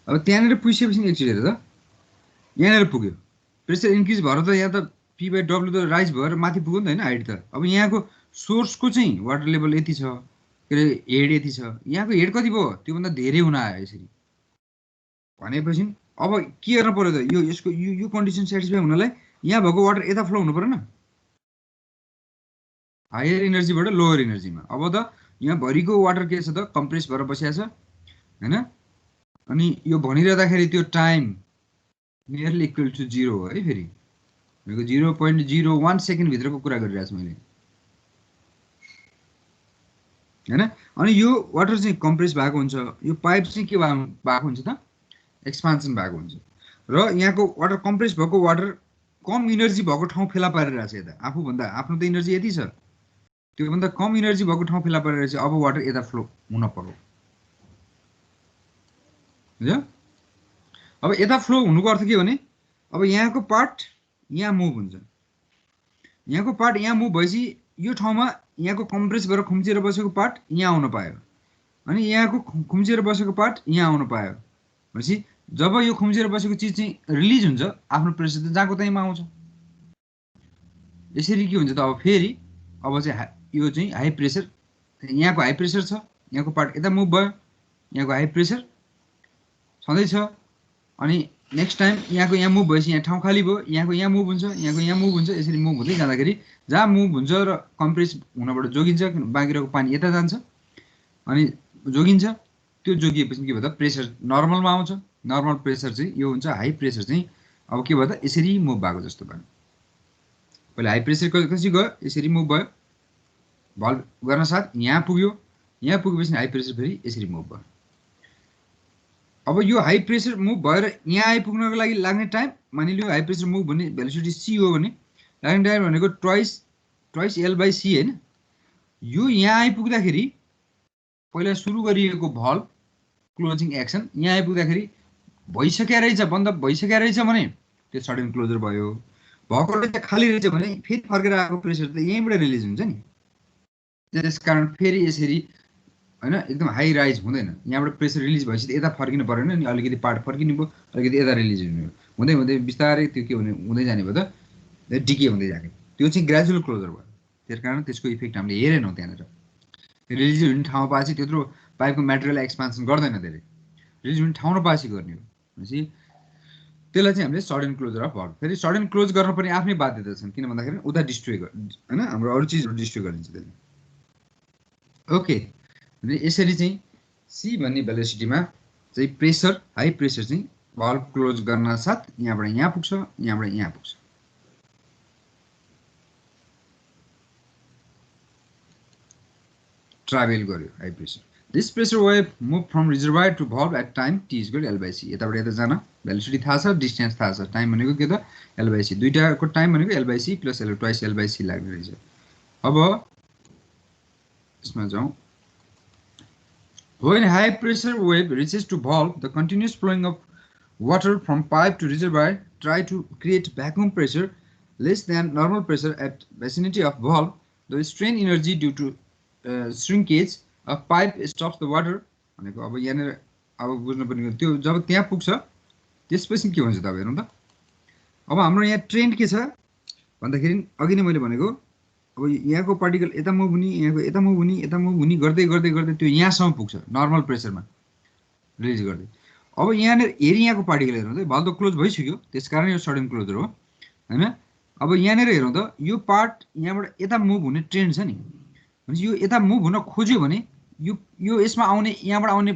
अब त्यहाँनिर पुगिसकेपछि एकचोटि हेर त, यहाँनिर पुग्यो, प्रेसर इन्क्रिज भएर त यहाँ त p/w त राइज भएर माथि पुग्यो नि त होइन हाइट त। अब यहाँको सोर्सको चाहिँ वाटर लेभल यति छ, के अरे हेड यति छ, यहाँको हेड कति भयो त्योभन्दा धेरै हुन आयो यसरी भनेपछि अब के गर्नु पर्यो त, यो यसको यो कन्डिसन सेटिस्फाई हुनलाई यहाँ भएको वाटर यता फ्लो हुनु परेन, हायर इनर्जीबाट लोवर इनर्जीमा। अब त यहाँ भरिको वाटर के छ त कम्प्रेस भएर बसिया छ होइन, अनि यो भनिरहँदाखेरि त्यो टाइम नियरली इक्वल टु 0 हो है, फेरि भनेको 0.01 सेकेन्ड भित्रको कुरा गरिरहेको छु मैले होइन। अनि यो वाटर चाहिँ कम्प्रेस भएको हुन्छ, यो पाइप चाहिँ के भएको हुन्छ त एक्सपान्सन भएको हुन्छ, र यहाँको वाटर कम्प्रेस भएको वाटर कम इनर्जी भएको ठाउँ फेला पारिरहेको छ यता, आफूभन्दा आफ्नो त इनर्जी यति छ, त्योभन्दा कम इनर्जी भएको ठाउँ फेला पारिरहेको छ। अब वाटर यता फ्लो हुन पर्यो, अब यता फ्लो हुनुको अर्थ के भने अब यहाँको पार्ट यहाँ मुभ हुन्छ, यहाँको पार्ट यहाँ मुभ भएपछि यो ठाउँमा यहाँको कम्प्रेस भएर खुम्चिएर बसेको पार्ट यहाँ आउन पायो, अनि यहाँको खुम्चिएर बसेको पार्ट यहाँ आउन पायो। भनेपछि जब यो खुम्चिएर बसेको चिज चाहिँ रिलिज हुन्छ आफ्नो प्रेसर त जहाँको त्यहीँमा आउँछ। यसरी के हुन्छ त अब फेरि अब चाहिँ यो चाहिँ हाई प्रेसर, यहाँको हाई प्रेसर छ, यहाँको पार्ट यता मुभ भयो, यहाँको हाई प्रेसर छँदैछ, अनि नेक्स्ट टाइम यहाँको यहाँ मुभ भएपछि यहाँ ठाउँ खाली भयो, यहाँको यहाँ मुभ हुन्छ, यहाँको यहाँ मुभ हुन्छ, यसरी मुभ हुँदै जाँदाखेरि जहाँ मुभ हुन्छ र कम्प्रेस हुनबाट जोगिन्छ, बाँकी रहेको पानी यता जान्छ अनि जोगिन्छ, त्यो जोगिएपछि के भयो त प्रेसर नर्मलमा आउँछ। नर्मल प्रेसर चाहिँ यो हुन्छ, हाई प्रेसर चाहिँ अब के भयो त यसरी मुभ भएको जस्तो भयो। पहिला हाई प्रेसर कसरी गयो यसरी मुभ भयो, भल्भ गर्न साथ यहाँ पुग्यो, यहाँ पुगेपछि हाई प्रेसर फेरि यसरी मुभ भयो। अब यो हाई प्रेसर मुभ भएर यहाँ आइपुग्नको लागि लाग्ने टाइम, मानिलियो हाई प्रेसर मुभ भन्ने भेलोसिटी सी हो भने लाग्ने टाइम भनेको ट्वाइस L/c होइन। यो यहाँ आइपुग्दाखेरि पहिला सुरु गरिएको भल्भ क्लोजिङ एक्सन यहाँ आइपुग्दाखेरि भइसकेको रहेछ, बन्द भइसकेको रहेछ भने त्यो सडन क्लोजर भयो, भएको रहेछ खाली रहेछ भने फेरि फर्केर आएको प्रेसर त यहीँबाट रिलिज हुन्छ नि, त्यस कारण फेरि यसरी होइन एकदम हाई राइज हुँदैन, यहाँबाट प्रेसर रिलिज भएपछि त यता फर्किनु परेन नि, अलिकति पार्ट फर्किनु भयो, अलिकति यता रिलिज हुने भयो, हुँदै हुँदै बिस्तारै त्यो के हुँदै जाने भयो त डिके हुँदै जाने, त्यो चाहिँ ग्रेजुअल क्लोजर भयो। त्यस कारण त्यसको इफेक्ट हामीले हेरेनौँ त्यहाँनिर। रिलिज हुने ठाउँ पाएपछि त्यत्रो पाइपको मेटेरियल एक्सपान्सन गर्दैन, धेरै रिलिज हुने ठाउँ पाएपछि गर्ने हो। भनेपछि त्यसलाई चाहिँ हामीले सडन क्लोजर अफ भल्भ। फेरि सडन क्लोज गर्न पनि आफ्नै बाध्यता छन्, किन भन्दाखेरि उता डिस्ट्रोय हैन हाम्रो अरु चीजहरु डिस्ट्रोय गरिन्छ त्यसले। ओके, भने यसरी चाहिँ सी भन्ने भेलोसिटीमा चाहिँ प्रेसर हाई प्रेसर चाहिँ भल्भ क्लोज गर्न साथ यहाँबाट यहाँ पुग्छ, यहाँबाट यहाँ पुग्छ। ट्राभल गर्यो high pressure. This pressure wave move from reservoir to valve at time t is equal to L by C. यताबाट यता जान भेलोसिटी थाहा छ, डिस्टेन्स थाहा छ, टाइम भनेको के त L by C। दुईटाको टाइम भनेको L by C plus L twice L by C लाग्ने रहेछ। अब यसमा जाउँ। When high pressure wave reaches to valve, the continuous flowing of water from pipe to reservoir try to create vacuum pressure less than normal pressure at vicinity of valve. The strain energy due to shrinkage of pipe stops the water भनेको अब यहाँ अब बुझ्नु पर्ने त्यो जब त्यहाँ पुग्छ त्यसपछि के हुन्छ त अब हेरौँ त। अब हाम्रो यहाँ ट्रेन्ड के छ भन्दाखेरि अघि नै मैले भनेको अब यहाँको पार्टिकल यता मुभ हुने, यहाँको यता मुभ हुने, यता मुभ हुने गर्दै गर्दै गर्दै त्यो यहाँसम्म पुग्छ नर्मल प्रेसरमा रिलिज गर्दै। अब यहाँनिर हेरि यहाँको पार्टिकल हेर्नु त भल्भ त क्लोज भइसक्यो, त्यसकारण यो सडन क्लोजर हो हैन। अब यहाँनिर हेरौँ त यो पार्ट यहाँबाट यता मुभ हुने ट्रेन्ड छ नि, भनेपछि यो यता मुभ हुन खोज्यो भने यो यसमा आउने यहाँबाट आउने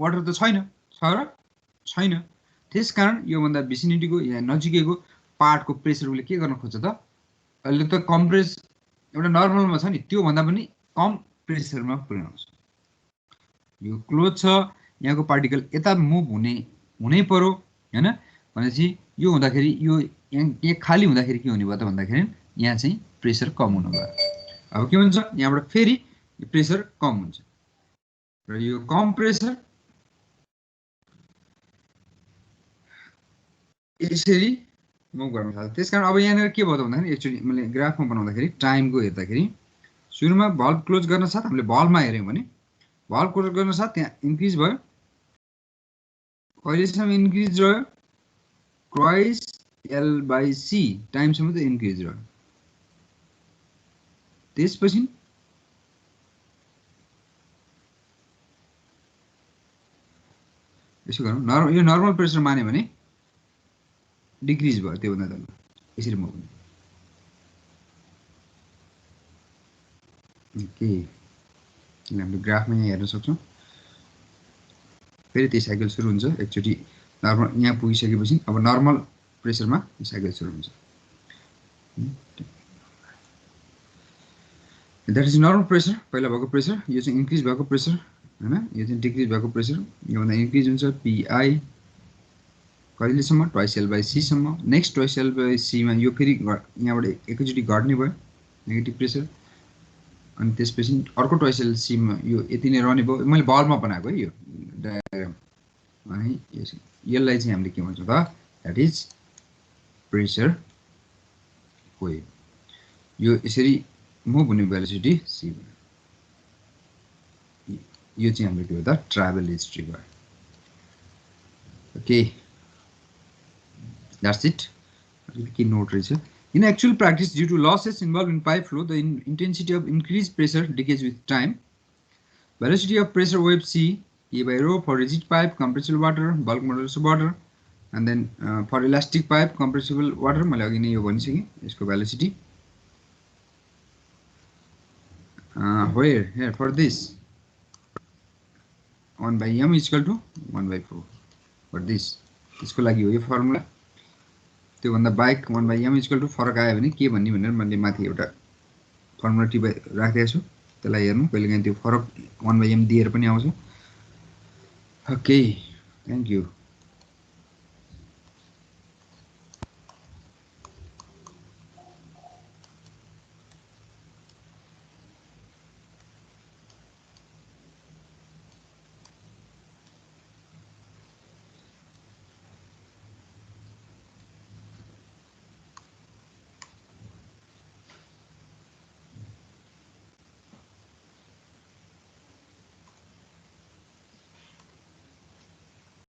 वाटर त छैन र छैन। त्यसकारण योभन्दा भिसिनिटीको यहाँ नजिकैको पार्टको प्रेसर उसले के गर्न खोज्छ त अहिले त कम्प्रेस एउटा नर्मलमा छ नि त्योभन्दा पनि कम प्रेसरमा पुर्याउँछ। यो क्लोज छ, यहाँको पार्टिकल यता मुभ हुनै पर्यो हैन। भनेपछि यो हुँदाखेरि यो यहाँ खाली हुँदाखेरि के हुने भयो त भन्दाखेरि यहाँ चाहिँ प्रेसर कम हुनु भयो। अब के हुन्छ यहाँबाट फेरि प्रेसर कम हुन्छ र यो कम प्रेसर यसरी मुभ गर्न सक्छ। त्यसकारण अब यहाँनिर के भयो त भन्दाखेरि एक्चुअली मैले ग्राफमा बनाउँदाखेरि टाइमको हेर्दाखेरि सुरुमा भल्भ क्लोज गर्न साथ हामीले भल्भमा हेर्यौँ भने भल्भ क्लोज गर्न साथ त्यहाँ इन्क्रिज भयो, कहिलेसम्म इन्क्रिज रह्यो ट्वाइस L by C टाइमसम्म त इन्क्रिज रह्यो। त्यसपछि यसो गरौँ, यो नर्मल प्रेसर मान्यो भने डिक्रिज भयो त्योभन्दा तल यसरी मुभ हुने। ओके, हामीले ग्राफमा यहाँ हेर्न सक्छौँ। फेरि त्यही साइकल सुरु हुन्छ एकचोटि नर्मल यहाँ पुगिसकेपछि अब नर्मल प्रेसरमा साइकल सुरु हुन्छ। द्याट इज नर्मल प्रेसर, पहिला भएको प्रेसर, यो चाहिँ इन्क्रिज भएको प्रेसर हैन, यो चाहिँ डिक्रिज भएको प्रेसर। योभन्दा इन्क्रिज हुन्छ PI कहिलेसम्म ट्वाइस L by C सम्म। Next twice L by C मा यो फेरि यहाँबाट एकैचोटि घट्ने भयो नेगेटिभ प्रेसर, अनि त्यसपछि अर्को ट्वाइस L C मा यो यति नै रहने भयो। मैले बलमा बनाएको है यो डायग्राम। अनि यसलाई चाहिँ हामीले के भन्छौँ त द्याट इज प्रेसर वेभ। यो यसरी मुभ हुने भेलोसिटी C भयो। यो चाहिँ हाम्रो के हो त ट्राभल हिस्ट्री भयो। Okay, that's it. Key note रहेछ। In actual practice, due to losses involved in pipe flow, the intensity of increased pressure decays with time. Velocity of pressure wave C, E by rho for rigid pipe, compressible water, bulk motorless water, and then for elastic pipe, compressible water. मैले अघि नै यो भनिसकेँ यसको velocity. Where for this 1 by m is equal to 1 by 4 for this. यसको लागि हो यो फर्मुला। त्यो भन्दा by k 1 by m equal to फरक आयो भने के भन्ने भनेर मैले माथि एउटा फर्मुला टिपी राखेको छु, त्यसलाई हेर्नु कहिलेकाहीँ त्यो फरक 1 by m दिएर पनि आउँछ। Okay, thank you.